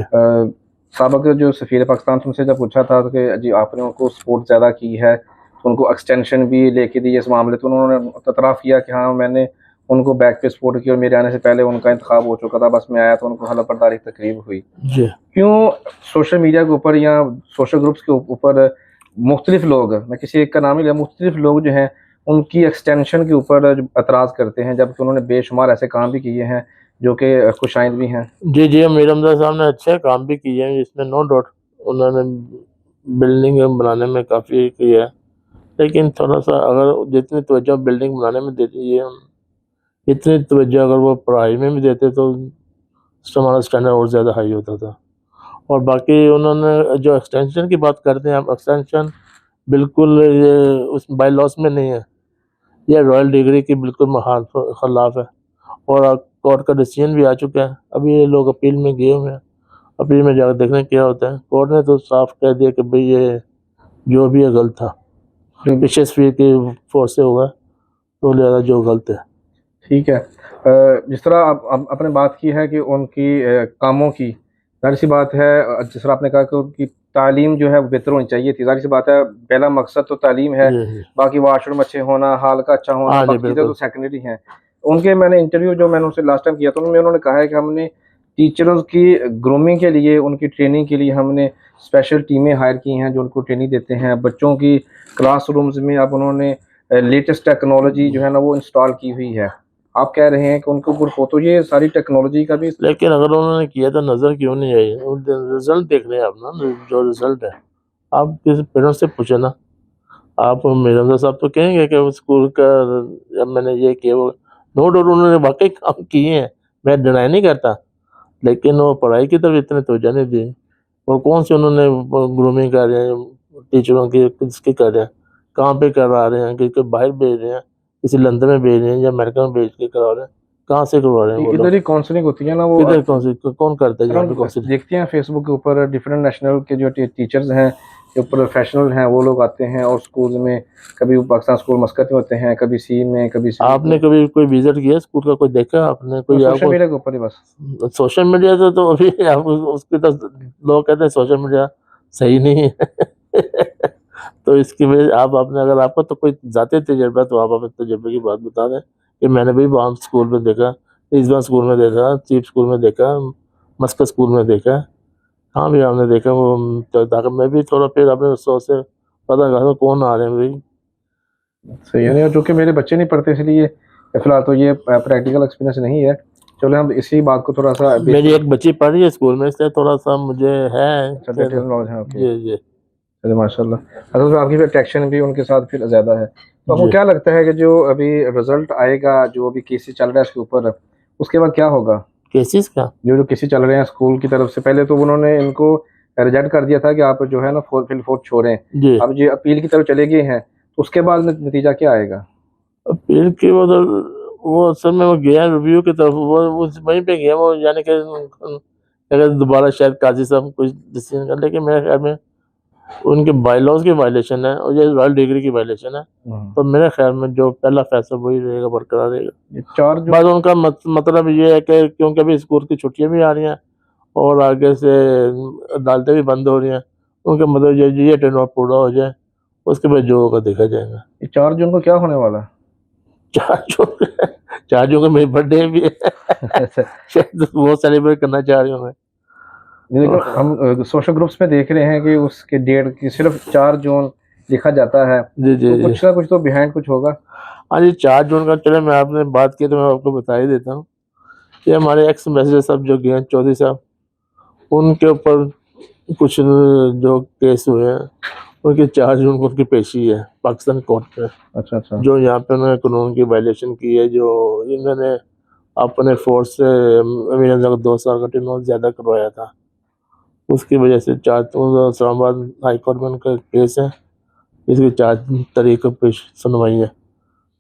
साबिक जो सफ़ीर पाकिस्तान से उनसे जब पूछा था तो कि जी आपने उनको सपोर्ट ज़्यादा की है, तो उनको एक्सटेंशन भी लेके दी इस मामले, तो उन्होंने एतराफ़ किया कि हाँ मैंने उनको बैक पे सपोर्ट किया और मेरे आने से पहले उनका इंतखाब हो चुका था, बस मैं आया तो उनको हलफबरदारी तकरीब हुई। जी क्यों सोशल मीडिया के ऊपर या सोशल ग्रुप्स के ऊपर मुख्तलिफ लोग, मैं किसी एक का नाम ही लिया, मुख्तलिफ लोग जो हैं उनकी एक्सटेंशन के ऊपर जो एतराज़ करते हैं, जबकि उन्होंने बेशुमार ऐसे काम भी किए हैं जो कि खुशाइंद भी हैं। जी जी, मीर हमजा साहब ने अच्छे काम भी किए हैं, इसमें नो डाउट, उन्होंने बिल्डिंग बनाने में काफ़ी किया है, लेकिन थोड़ा सा अगर जितनी तवज्जो बिल्डिंग बनाने में देती है, इतनी तवज्जो अगर वो पढ़ाई में भी देते तो हमारा स्टैंडर्ड और ज़्यादा हाई होता था। और बाकी उन्होंने जो एक्सटेंशन की बात करते हैं, आप एक्सटेंशन बिल्कुल ये उस बाय लॉस में नहीं है, ये रॉयल डिग्री की बिल्कुल खिलाफ है, और कोर्ट का डिसीजन भी आ चुका है। अभी ये लोग अपील में गए हुए हैं, अपील में जाकर देखने क्या होता है। कोर्ट ने तो साफ कह दिया कि भाई ये जो भी है गलत था, पीछे स्पीड की फोर्स से हुआ, तो लिहाजा जो गलत है। ठीक है। जिस तरह आप आपने बात की है कि उनकी कामों की, ज़ाहिर सी बात है, जिस तरह आपने कहा कि उनकी तालीम जो है वो बेहतर होनी चाहिए थी, ज़ाहिर सी बात है पहला मकसद तो तालीम है, जी जी बाकी वाशरूम अच्छे होना, हाल का अच्छा होना, हाँ जी बाकी चीज़ें तो बिल्कुल। सेकेंडरी हैं। उनके मैंने इंटरव्यू जो मैंने उनसे लास्ट टाइम किया था उनमें उन्होंने कहा है कि हमने टीचर्स की ग्रूमिंग के लिए, उनकी ट्रेनिंग के लिए हमने स्पेशल टीमें हायर की हैं जो उनको ट्रेनिंग देते हैं। बच्चों की क्लासरूम्स में अब उन्होंने लेटेस्ट टेक्नोलॉजी जो है ना वो इंस्टॉल की हुई है। आप कह रहे हैं कि उनके ऊपर हो, तो ये सारी टेक्नोलॉजी का भी लेकिन अगर उन्होंने किया तो नजर क्यों नहीं आई? रिजल्ट देख रहे हैं आप ना, जो रिजल्ट है। आप किसी पेरेंट्स से पूछे ना, आप मिर्जा साहब तो कहेंगे कि उस स्कूल का जब मैंने ये किया वो, नो डाउट उन्होंने वाकई काम किए हैं, मैं डिनाई नहीं करता, लेकिन वो पढ़ाई की तरफ इतने तवज्जो नहीं दी। और कौन से उन्होंने ग्रूमिंग कर रहे हैं टीचरों की, किसकी कर रहे हैं, कहाँ पे करा रहे हैं, कि बाहर भेज रहे हैं, किसी लंदन में भेज रहे हैं या अमेरिका में भेज के करा रहे हैं, कहाँ से करवा रहे हैं वो इधर लोग? ही काउंसलिंग होती है ना वो। किधर कौन सी कौन करता है यहाँ पे काउंसिलिंग? देखते हैं फेसबुक के ऊपर डिफरेंट नेशनल के जो टीचर्स हैं, जो प्रोफेशनल हैं, वो लोग आते हैं और स्कूल में, कभी वो पाकिस्तान स्कूल मस्कत में होते हैं, कभी सी में, कभी आपने कभी कोई विजिट किया स्कूल का? कोई देखा आपने? कोई सोशल आपको मीडिया के ऊपर ही बस। सोशल मीडिया तो अभी आप उसके तो लोग कहते हैं सोशल मीडिया सही नहीं है तो इसकी वजह आप आपने, अगर आपको तो कोई जाते तजर्बा तो आप अपने तजर्बे की बात बता दें कि मैंने भी वहाँ स्कूल में देखा, रिजवान स्कूल में देखा, चीफ स्कूल में देखा, मस्कत स्कूल में देखा। हाँ भी आपने देखा वो, तो ताकि मैं भी थोड़ा फिर अपने सोच से पता करूँ कौन आ रहे हैं भाई। सही है, नहीं, जो कि मेरे बच्चे नहीं पढ़ते इसलिए फिलहाल तो ये प्रैक्टिकल एक्सपीरियंस नहीं है। चलो हम इसी बात को थोड़ा सा मेरी एक बच्ची पढ़ रही है स्कूल में, इसलिए थोड़ा सा मुझे है डिटेल नॉलेज है। ओके, जी जी चलिए माशाल्लाह। असल में आपकी अट्रैक्शन भी उनके साथ फिर ज़्यादा है। तो आपको जी। क्या लगता है कि जो अभी रिजल्ट आएगा, जो अभी केसेस चल रहा है इसके ऊपर, उसके बाद क्या होगा? केसेस का जो जो केसेस चल रहे हैं स्कूल की तरफ से, पहले तो उन्होंने इनको रिजेक्ट कर दिया था कि आप जो है ना फिल फोर्थ छोड़ें। जी। अब जो अपील की तरफ चले गए हैं, तो उसके बाद नतीजा क्या आएगा? अपील की वो असल में वो गया रिव्यू की तरफ, वो उस वहीं पे गया वो, यानी कि अगर दोबारा शायद काजी साहब कुछ डिसीजन कर, लेकिन मेरे ख्याल में उनके बाईलॉज की वायलेशन है और ये रॉयल डिग्री की वायलेशन है। तो मेरे ख्याल में जो पहला फैसला वही रहेगा, बरकरार रहेगा। ये चार जो बस उनका मतलब ये है कि क्योंकि अभी स्कूल की छुट्टियां भी आ रही हैं और आगे से अदालतें भी बंद हो रही हैं, उनका मतलब ये टेन पूरा हो जाए, उसके बाद जो होगा देखा जाएगा। ये 4 जून को क्या होने वाला है? 4 जून, 4 जून को मेरी बर्थडे भी है शायद वो सेलिब्रेट करना चाह रहे होंगे। देखो हम सोशल ग्रुप्स में देख रहे हैं कि उसके डेट की सिर्फ 4 जून लिखा जाता है, जी जी तो जी। कुछ ना कुछ तो बिहाइंड कुछ होगा। हाँ जी, 4 जून का, चले मैं आपने बात की तो मैं आपको बता ही देता हूँ। ये हमारे एक्स मैनेजर साहब जो गए हैं, चौधरी साहब, उनके ऊपर कुछ जो केस हुए हैं, उनकी 4 जून को उनकी पेशी है पाकिस्तान कोर्ट में। अच्छा अच्छा। जो यहाँ पे उन्होंने कानून की वायलेशन की है, जो इन्होंने अपने फोर्स से अमीर हमजा को 2 साल का टेनोर ज़्यादा करवाया था, उसकी वजह से 4 इस्लामाबाद हाई कोर्ट में उनका केस है, इसकी 4 तारीख को पेश सुनवाई है।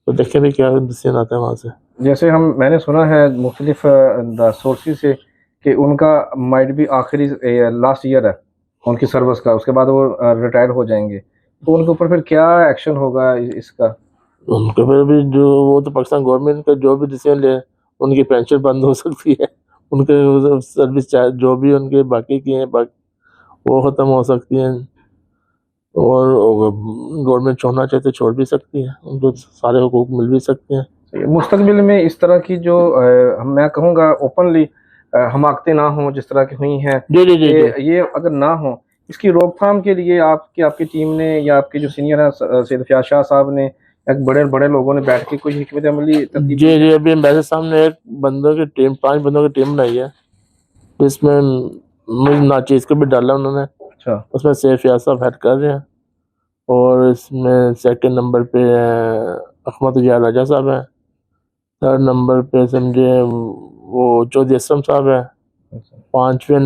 तो देखें भी क्या डिसीजन आता है वहाँ से। जैसे मैंने सुना है मुख्तलिफ सोर्सेज से कि उनका माइट भी आखिरी लास्ट ईयर है उनकी सर्विस का, उसके बाद वो रिटायर हो जाएंगे, तो उनके ऊपर फिर क्या एक्शन होगा इसका? उनके फिर भी जो, वो तो पाकिस्तान गवर्नमेंट का जो भी डिसीजन ले, उनकी पेंशन बंद हो सकती है, उनके सर्विस चार्ज जो भी उनके बाकी की हैं वो ख़त्म हो सकती हैं, और गवर्नमेंट छोड़ना चाहे तो छोड़ भी सकती है, उनको सारे हुकूक मिल भी सकते हैं। मुस्तकबिल में इस तरह की जो मैं कहूँगा ओपनली हमाकतें ना हों जिस तरह की हुई हैं, जी जी जी जी। ये अगर ना हो, इसकी रोकथाम के लिए आपकी टीम ने या आपके जो सीनियर हैं सैयद फयाज शाह साहब ने, एक बड़े बड़े लोगों ने बैठ के कुछ हिकमत अमली तरतीब जी जी, अभी एम्बेसडर साहब ने एक बंदों की टीम, 5 बंदों की टीम बनाई है, जिसमें मुझ नाचीज को भी डाला उन्होंने। अच्छा उसमें सैयद फयाज साहब हेड कर रहे हैं, और इसमें सेकंड नंबर पे अहमद उजाला राजा साहब हैं, थर्ड नंबर पे समझे वो चौधरी असलम साहब है, अच्छा 5वें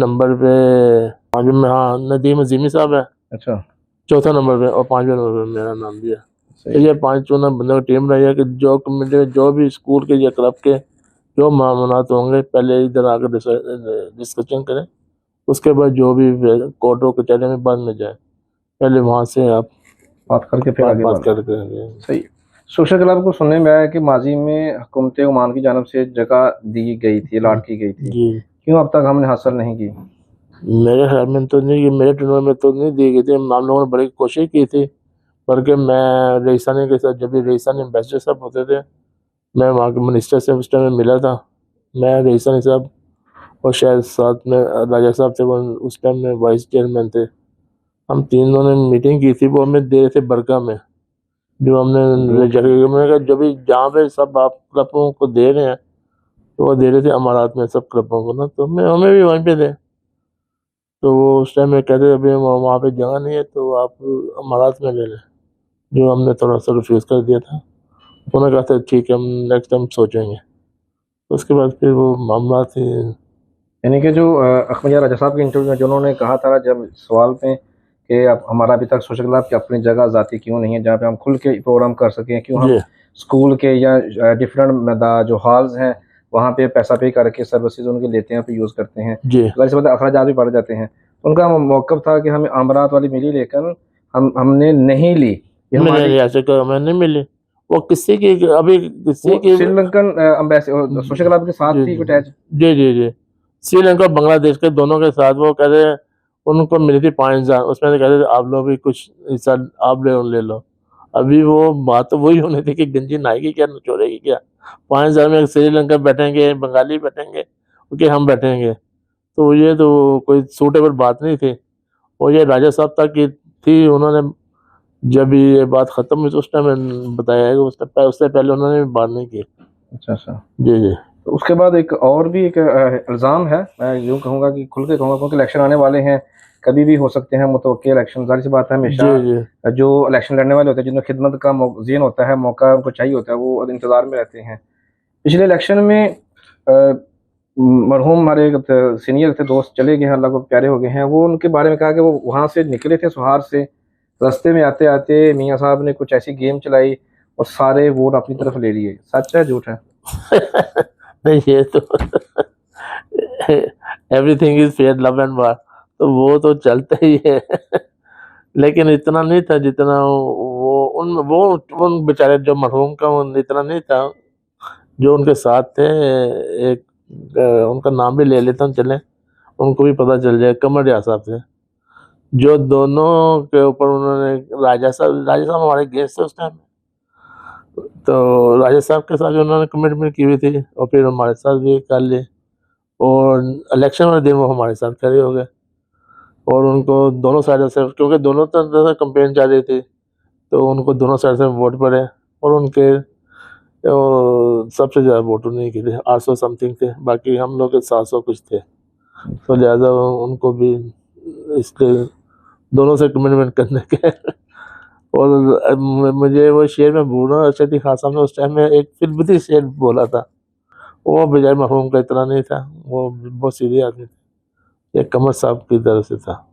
में हाँ नदीम अजीमी साहब है, अच्छा। चौथा नंबर पे, और 5वें नंबर पे मेरा नाम भी है। तो सही। ये 5 बंदों की टीम रही है कि जो कमेटी में जो भी स्कूल के या क्लब के जो मामलात होंगे, पहले इधर आकर डिस्कशन करें, उसके बाद जो भी कोर्टों कचहरी में बाद में जाए, पहले वहाँ से आप बात करके फिर आगे बात बढ़ना। करके। सही। सोशल क्लब को सुनने में आया कि माजी में हुकूमत ओमान की जानब से जगह दी गई थी, अलॉट की गई थी, जी, क्यों अब तक हमने हासिल नहीं की? मेरे ख्याल में तो नहीं, मेरे टूर्नामेंट में तो नहीं दी गई थी, हम लोगों ने बड़ी कोशिश की थी, बल्कि मैं रईसानी के साथ, जब भी रईसानी एम्बेसडर साहब होते थे, मैं वहाँ के मिनिस्टर से उस टाइम मिला था, मैं रईसानी साहब और शायद साथ में राजा साहब थे, वो उस टाइम में वाइस चेयरमैन थे। हम तीनों ने मीटिंग की थी, वो हमें दे रहे थे बरका में, जो हमने जगह मैंने कहा जब भी जहाँ पे सब आप क्लबों को दे रहे हैं तो वो दे रहे थे अमारात में सब क्लबों को ना, तो हमें भी वहीं पे दे। तो वो उस टाइम में कहते अभी वहाँ पे जगह नहीं है तो आप अमारात में ले लें, जो हमने थोड़ा सा रिफ्यूज़ कर दिया था। उन्होंने कहा था ठीक है हम नेक्स्ट टाइम सोचेंगे। तो उसके बाद फिर वो मामला थी। यानी कि जो अखमदिया राजा साहब के इंटरव्यू में जो उन्होंने कहा था जब सवाल पे कि अब हमारा अभी तक सोशल क्लब की अपनी जगह ज़ाती क्यों नहीं है जहाँ पे हम खुल के प्रोग्राम कर सकें, क्यों हम जी स्कूल के या डिफरेंट जो हॉल्स हैं वहाँ पे पैसा पे करके सर्विसेज उनके लेते हैं, पे यूज़ करते हैं, जी जाहिर सी बात है अखराजात भी बढ़ जाते हैं। तो उनका मौक़िफ़ था कि हमें अमारात वाली मिली लेकिन हमने नहीं ली, ये मैंने हमारी ऐसे कहा मैंने मिली वो किसी की अभी किसी वो की श्रीलंकन सोशल क्लब के साथ जी थी जी अटैच। जी जी जी श्रीलंका बांग्लादेश के दोनों के साथ वो कह रहे उनको मिली थी 5,000, उसमें से कहते थे आप लोग भी कुछ हिस्सा आप ले लो। अभी वो बात तो वही होनी थी कि गंजी नाएगी क्या नचोड़ेगी क्या। 5,000 में श्रीलंका बैठेंगे, बंगाली बैठेंगे, क्योंकि हम बैठेंगे, तो ये तो कोई सूटेबल बात नहीं थी। और ये राजा साहब तक की थी, उन्होंने जब ये बात खत्म हुई तो उस टाइम बताया है कि उससे पहले उन्होंने बात नहीं की। अच्छा अच्छा। जी जी तो उसके बाद एक और भी एक इल्ज़ाम है, मैं यूँ कहूँगा कि खुल के कहूँगा क्योंकि इलेक्शन आने वाले हैं, कभी भी हो सकते हैं मुतवक्किल इलेक्शन, ज़ाहिर सी बात है जी हमेशा जी जो इलेक्शन लड़ने वाले होते हैं जिनमें खिदमत का ज़हन होता है, मौका उनको चाहिए होता है, वो इंतज़ार में रहते हैं। पिछले इलेक्शन में मरहूम हमारे एक सीनियर थे दोस्त चले गए हैं, अल्लाह को प्यारे हो गए हैं, वो उनके बारे में कहा कि वो वहाँ से निकले थे सुहार से, रास्ते में आते-आते मियाँ साहब ने कुछ ऐसी गेम चलाई और सारे वोट अपनी तरफ ले लिए। सच है, झूठ है? नहीं ये तो everything is fair love and वार, तो वो तो चलता ही है। लेकिन इतना नहीं था जितना उन बेचारे जो मरहूम का इतना नहीं था, जो उनके साथ थे। एक उनका नाम भी ले लेता हूँ चले, उनको भी पता चल जाए, कमर रियाज साहब थे, जो दोनों के ऊपर उन्होंने राजा साहब हमारे गेस्ट थे उस टाइम। तो राजा साहब के साथ उन्होंने कमिटमेंट की हुई थी और फिर हमारे साथ भी कर ली, और इलेक्शन वाले दिन वो हमारे साथ खड़े हो गए। और उनको दोनों साइड से, क्योंकि दोनों तरफ से कंपेन चल रही थी, तो उनको दोनों साइड से वोट पड़े, और उनके सबसे ज़्यादा वोट उन्हीं के थे, 800 समथिंग थे, बाकी हम लोग के 700 कुछ थे। तो लिहाजा उनको भी इसलिए दोनों से कमिटमेंट करने के। और मुझे वो शेर में भूल रहा हूँ, अरशद खान साहब ने उस टाइम में एक फिल्मी शेर बोला था, वो बजाय मरहूम का इतना नहीं था, वो बहुत सीधे आदमी थे, ये कमर साहब की तरफ से था,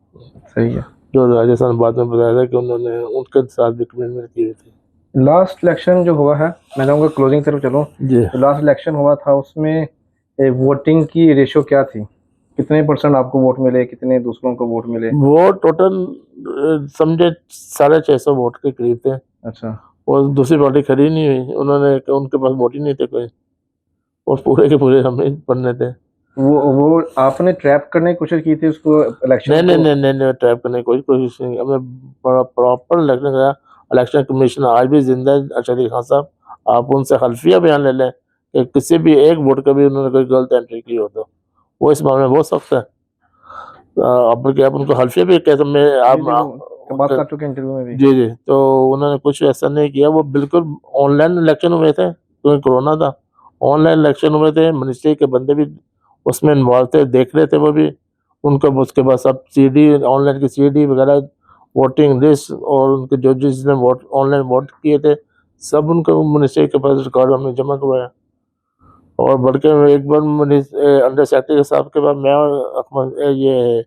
सही है। जो राजस्थान बाद में बताया था कि उन्होंने उनके साथ भी कमिटमेंट की हुई थी। लास्ट इलेक्शन जो हुआ है, मैं चाहूँगा क्लोजिंग तरफ चलूँ, जी जो लास्ट इलेक्शन हुआ था उसमें वोटिंग की रेशो क्या थी? कितने परसेंट आपको वोट मिले, कितने दूसरों को वोट मिले? वो टोटल समझे 650 वोट के करीब थे, अच्छा। और दूसरी पार्टी खड़ी नहीं हुई, उन्होंने उनके पास वोट ही नहीं थे कोई, और पूरे के पूरे हमें बनने थे। वो आपने ट्रैप करने की कोशिश की थी उसको, इलेक्शन नहीं नहीं को? नहीं नहीं नहीं ट्रैप करने की कोई कोशिश नहीं, हमें प्रॉपर इलेक्शन करा। इलेक्शन कमीशन आज भी जिंदा है, अरशद खान साहब, आप उनसे हल्फिया बयान ले लें कि किसी भी एक वोट का भी उन्होंने कोई गलत एंट्री की हो तो वो इस मामले में बहुत सख्त है। अब बल्कि आप उनको हल्फिया भी कह सकते हैं, जी जी, वो बात कर चुके इंटरव्यू में भी। जी जी, तो उन्होंने कुछ ऐसा नहीं किया, वो बिल्कुल ऑनलाइन इलेक्शन हुए थे क्योंकि कोरोना था, ऑनलाइन इलेक्शन हुए थे, मिनिस्ट्री के बंदे भी उसमें इन्वॉल्व थे, देख रहे थे वो भी। उनको उसके बाद सब सीडी, ऑनलाइन की सीडी वगैरह, वोटिंग लिस्ट, और उनके जो जिसने वोट ऑनलाइन वोट किए थे सब उनको मिनिस्ट्री के पास रिकॉर्ड हमने जमा करवाया। और बल्कि एक बार अंडर सेक्रेटरी साहब के बाद मैं और ये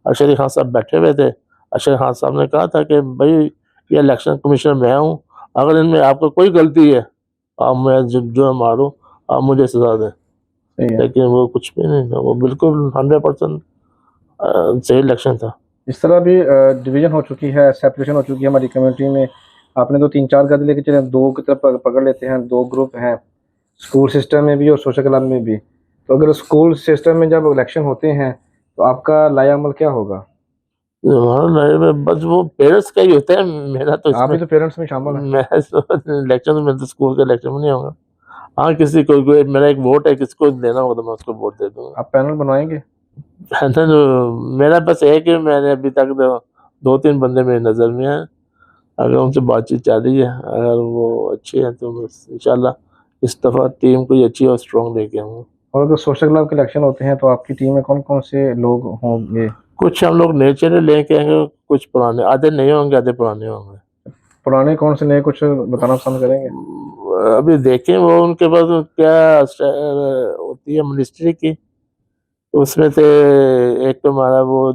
अरशद खान साहब बैठे हुए थे, अरशद खान साहब ने कहा था कि भाई ये इलेक्शन कमीशनर मैं हूँ, अगर इनमें आपको कोई गलती है आप मैं जो मारूँ, आप मुझे सजा दें। सही है। लेकिन वो कुछ भी नहीं था, वो बिल्कुल 100% सही इलेक्शन था। इस तरह भी डिवीजन हो चुकी है, सेपरेशन हो चुकी है हमारी कम्युनिटी में। आपने तो 3-4 गद लेके चले, दो की तरफ पकड़ लेते हैं, दो ग्रुप हैं, स्कूल सिस्टम में भी और सोशल क्लब में भी। तो अगर स्कूल सिस्टम में जब इलेक्शन होते हैं तो आपका लाया अमल क्या होगा? हमारा लाइफ में बस वो पेरेंट्स का ही होता है, मेरा तो आप इसमें भी तो पेरेंट्स में शामिल हैं। मैं इलेक्शन में तो स्कूल के इलेक्शन में नहीं होगा। हाँ किसी को कोई मेरा एक वोट है, किसको देना होगा तो मैं उसको वोट दे दूंगा। आप पैनल बनवाएंगे? है ना, जो मेरा बस एक ही, मैंने अभी तक दो तीन बंदे मेरी नज़र में हैं, अगर उनसे बातचीत चल रही है, अगर वो अच्छे हैं तो बस इंशाल्लाह इस दफ़ा टीम कोई अच्छी और स्ट्रॉन्ग लेके आऊँगा। और अगर सोशल क्लब के इलेक्शन होते हैं तो आपकी टीम में कौन कौन से लोग होंगे? कुछ हम लोग नए चेहरे लेके आएंगे, कुछ पुराने, आधे नए होंगे आधे पुराने होंगे। पुराने कौन से, नए कुछ बताना पसंद करेंगे? अभी देखें वो उनके पास क्या होती है मिनिस्ट्री की, उसमें से एक तो हमारा वो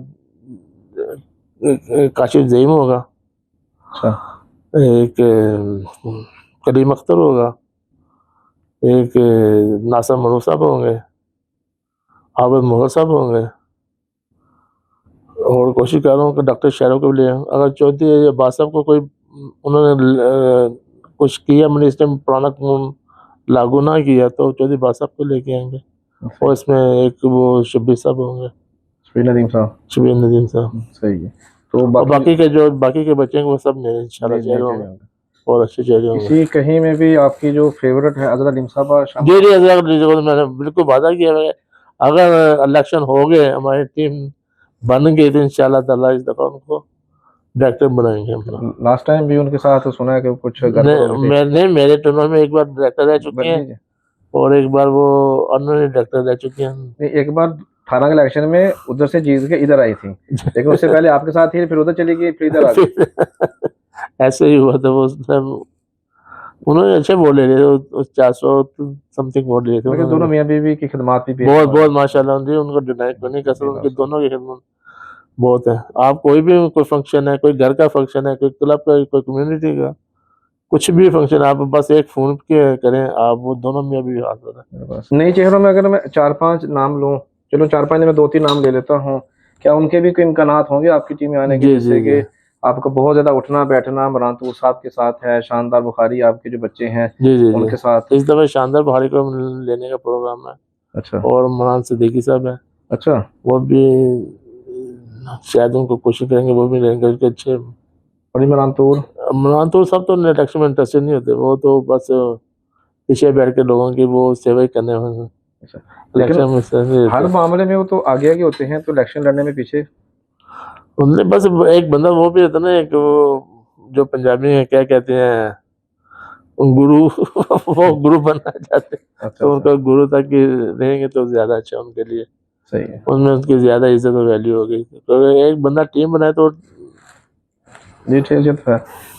काशिफ ज़ईम होगा, अच्छा। एक करीम अख्तर होगा, एक नासिर मरूफ साहब होंगे, आबिद मुगल साहब होंगे, और कोशिश कर रहा हूँ कि डॉक्टर शहरों को भी ले आऊं। अगर चौधरी अब्बास साहब को कोई उन्होंने कुछ किया मिनिस्टर में पुराना कानून लागू ना किया तो चौधरी अब्बास साहब को लेके आएंगे, और इसमें एक वो शब्बीर साहब होंगे, शबीर नदीम साहब। शबीर नदीम साहब। सही है। तो और बाकी के जो बाकी के बच्चे हैं वो सब मेरे इंशाल्लाह चेहरे होंगे और अच्छे चेहरे होंगे। किसी कहीं में भी आपकी जो फेवरेट है अजरा लिमसाबा शामिल? जी जी, अजरा मैंने बिल्कुल वादा किया है, अगर इलेक्शन हो गए हमारी टीम बन गई तो इंशाल्लाह ताला इस दफ़ा उनको डायरेक्टर बनाएंगे हम लोग। लास्ट टाइम भी उनके साथ सुना है कि कुछ गड़बड़ हो गई थी। मैंने मेरे टर्नोवर में एक बार डायरेक्टर रह चुके बन हैं लीजिए। और एक बार वो ऑनरेरी डायरेक्टर रह चुके हैं। नहीं, एक बार 18 के इलेक्शन में उधर से जीत के इधर आई थी, लेकिन उससे पहले आपके साथ थी, फिर उधर चली गई, फिर इधर आ गई। ऐसे ही हुआ था वो उस टाइम। उन्होंने अच्छे वोट ले लिए थे, 400 समथिंग वोट लिए थे लेकिन दोनों उन्होंने। मियाँ बीवी की खिदमत भी बहुत बहुत माशाल्लाह उनकी, उनको डिनाई करने का सब, उनके दोनों की खिदमत बहुत है। आप कोई फंक्शन है, कोई घर का फंक्शन है, कोई क्लब का, कोई कम्युनिटी का, कुछ भी फंक्शन आप बस एक फोन के करें, आप वो दोनों मियाँ बीवी हाजिर है। नई चेहरों में अगर मैं 4-5 नाम लूँ, चलो 4-5 में 2-3 नाम ले लेता हूँ, क्या उनके भी कोई इम्कानात होंगे आपकी टीम में आने के, जी जिससे जी कि जी आपको बहुत ज्यादा उठना बैठना? मरांतूर साहब के साथ है, शानदार बुखारी आपके जो बच्चे हैं जी जी उनके जी। साथ। इस दफा शानदार बुखारी को लेने का प्रोग्राम है, अच्छा और मरान सिद्दीकी साहब है, अच्छा। वो भी शायद उनको कोशिश करेंगे वो भी लेंगे उसके अच्छे। और मरांतूर मरान सब तो इलेक्शन में इंटरेस्टेड नहीं होते, वो तो बस पीछे बैठ के लोगों की वो सेवा ही करने वाले हैं। अच्छा, इलेक्शन में लेकिन हर मामले में वो तो आगे आगे होते हैं, तो इलेक्शन लड़ने में पीछे उनने बस एक बंदा वो भी होता ना, एक वो जो पंजाबी में क्या कहते हैं गुरु वो गुरु बनना चाहते हैं, अच्छा तो उनका गुरु तक ही रहेंगे तो ज्यादा अच्छा उनके लिए, सही है। उनमें उनकी ज्यादा इज्जत और वैल्यू हो गई। तो एक बंदा टीम बनाए तो जी ठीक है।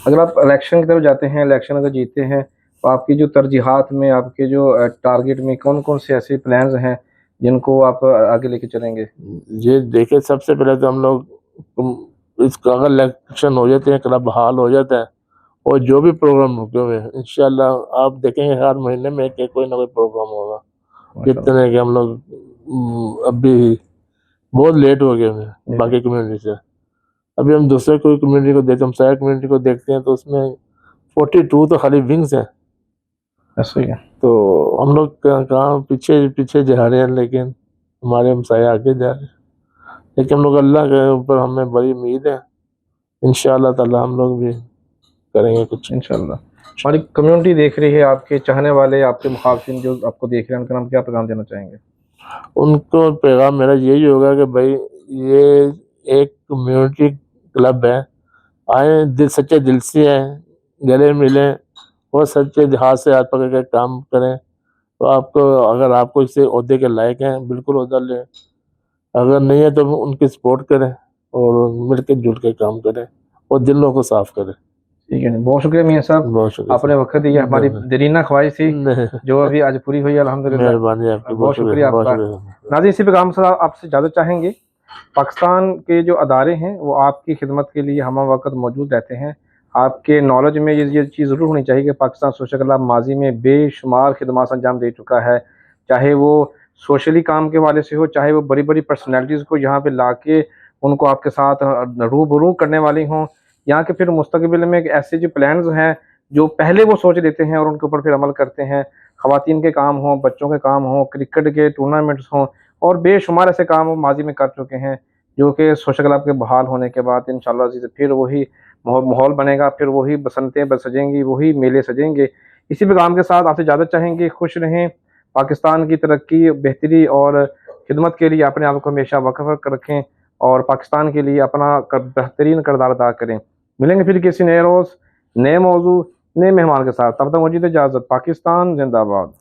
अगर आप इलेक्शन की तरफ जाते हैं, इलेक्शन अगर जीतते हैं, तो आपकी जो तरजीहात में, आपके जो टारगेट में कौन कौन से ऐसे प्लान्स हैं जिनको आप आगे लेके चलेंगे? ये देखे, सबसे पहले तो हम लोग इसका अगर इलेक्शन हो जाते हैं, क्लब बहाल हो जाता है, और जो भी प्रोग्राम रुके हुए हैं इंशाल्लाह आप देखेंगे हर महीने में कोई ना कोई प्रोग्राम होगा। जितने के हम लोग अभी बहुत लेट हो गए हैं बाकी कम्युनिटी से, अभी हम दूसरे कोई कम्युनिटी को देखते हैं, हम सारे कम्युनिटी को देखते हैं तो उसमें 42 तो खाली विंग्स हैं। ऐसा ही है। तो हम लोग कहाँ पीछे पीछे जा रहे हैं, लेकिन हमारे हमसाए आगे जा रहे हैं। लेकिन हम लोग अल्लाह के ऊपर हमें बड़ी उम्मीद है, इंशाअल्लाह ताला हम लोग भी करेंगे कुछ इंशाल्लाह। हमारी कम्युनिटी देख रही है, आपके चाहने वाले, आपके मुखालफिन जो आपको देख रहे हैं, उनका नाम क्या पैगाम देना चाहेंगे? उनको पैगाम मेरा यही होगा कि भाई ये एक कम्युनिटी क्लब है, आए दिल सच्चे दिल से आए, गले मिलें और सच्चे हाथ से हाथ पकड़ के काम करें। तो आपको अगर आपको इससे ओहदे के लायक हैं बिल्कुल ओहदा लें, अगर नहीं है तो उनकी सपोर्ट करें और मिलकर जुल के काम करें और दिलों को साफ करें। ठीक है, बहुत शुक्रिया मियां साहब, बहुत शुक्रिया आपने वक्त दिया। हमारी देरीना ख्वाहिश थी जो अभी आज पूरी हुई अल्हम्दुलिल्लाह। मेहरबानी आपकी, बहुत शुक्रिया आपका। नाज़रीन, इसी पैगाम से आपसे इजाज़त चाहेंगे। पाकिस्तान के जो अदारे हैं वो आपकी खिदमत के लिए हम वक्त मौजूद रहते हैं। आपके नॉलेज में ये चीज़ ज़रूर होनी चाहिए कि पाकिस्तान सोशल क्लब माजी में बेशुमार खिदमत अंजाम दे चुका है, चाहे वो सोशली काम के वाले से हो, चाहे वो बड़ी बड़ी पर्सनैलिटीज़ को यहाँ पे ला के उनको आपके साथ रूबरू करने वाली हों, यहाँ के फिर मुस्तकबिल में ऐसे जो प्लान्स हैं जो पहले वो सोच लेते हैं और उनके ऊपर फिर अमल करते हैं। ख़वातीन के काम हों, बच्चों के काम हों, क्रिकेट के टूर्नामेंट्स हों, और बेशुमार ऐसे काम वो माजी में कर चुके हैं, जो कि सोशल क्लब के बहाल होने के बाद इंशाअल्लाह अज़ीज़ फिर वही माहौल बनेगा, फिर वही बसंतें सजेंगी, वही मेले सजेंगे। इसी पैगाम के साथ आपसे इजाज़त चाहेंगे। खुश रहें, पाकिस्तान की तरक्की, बेहतरी और खिदमत के लिए अपने आप को हमेशा वक़्फ़ रखें और पाकिस्तान के लिए अपना बेहतरीन किरदार अदा करें। मिलेंगे फिर किसी नए रोज़, नए मौजू, नए मेहमान के साथ। तब तक मुझे इजाज़त। पाकिस्तान जिंदाबाद।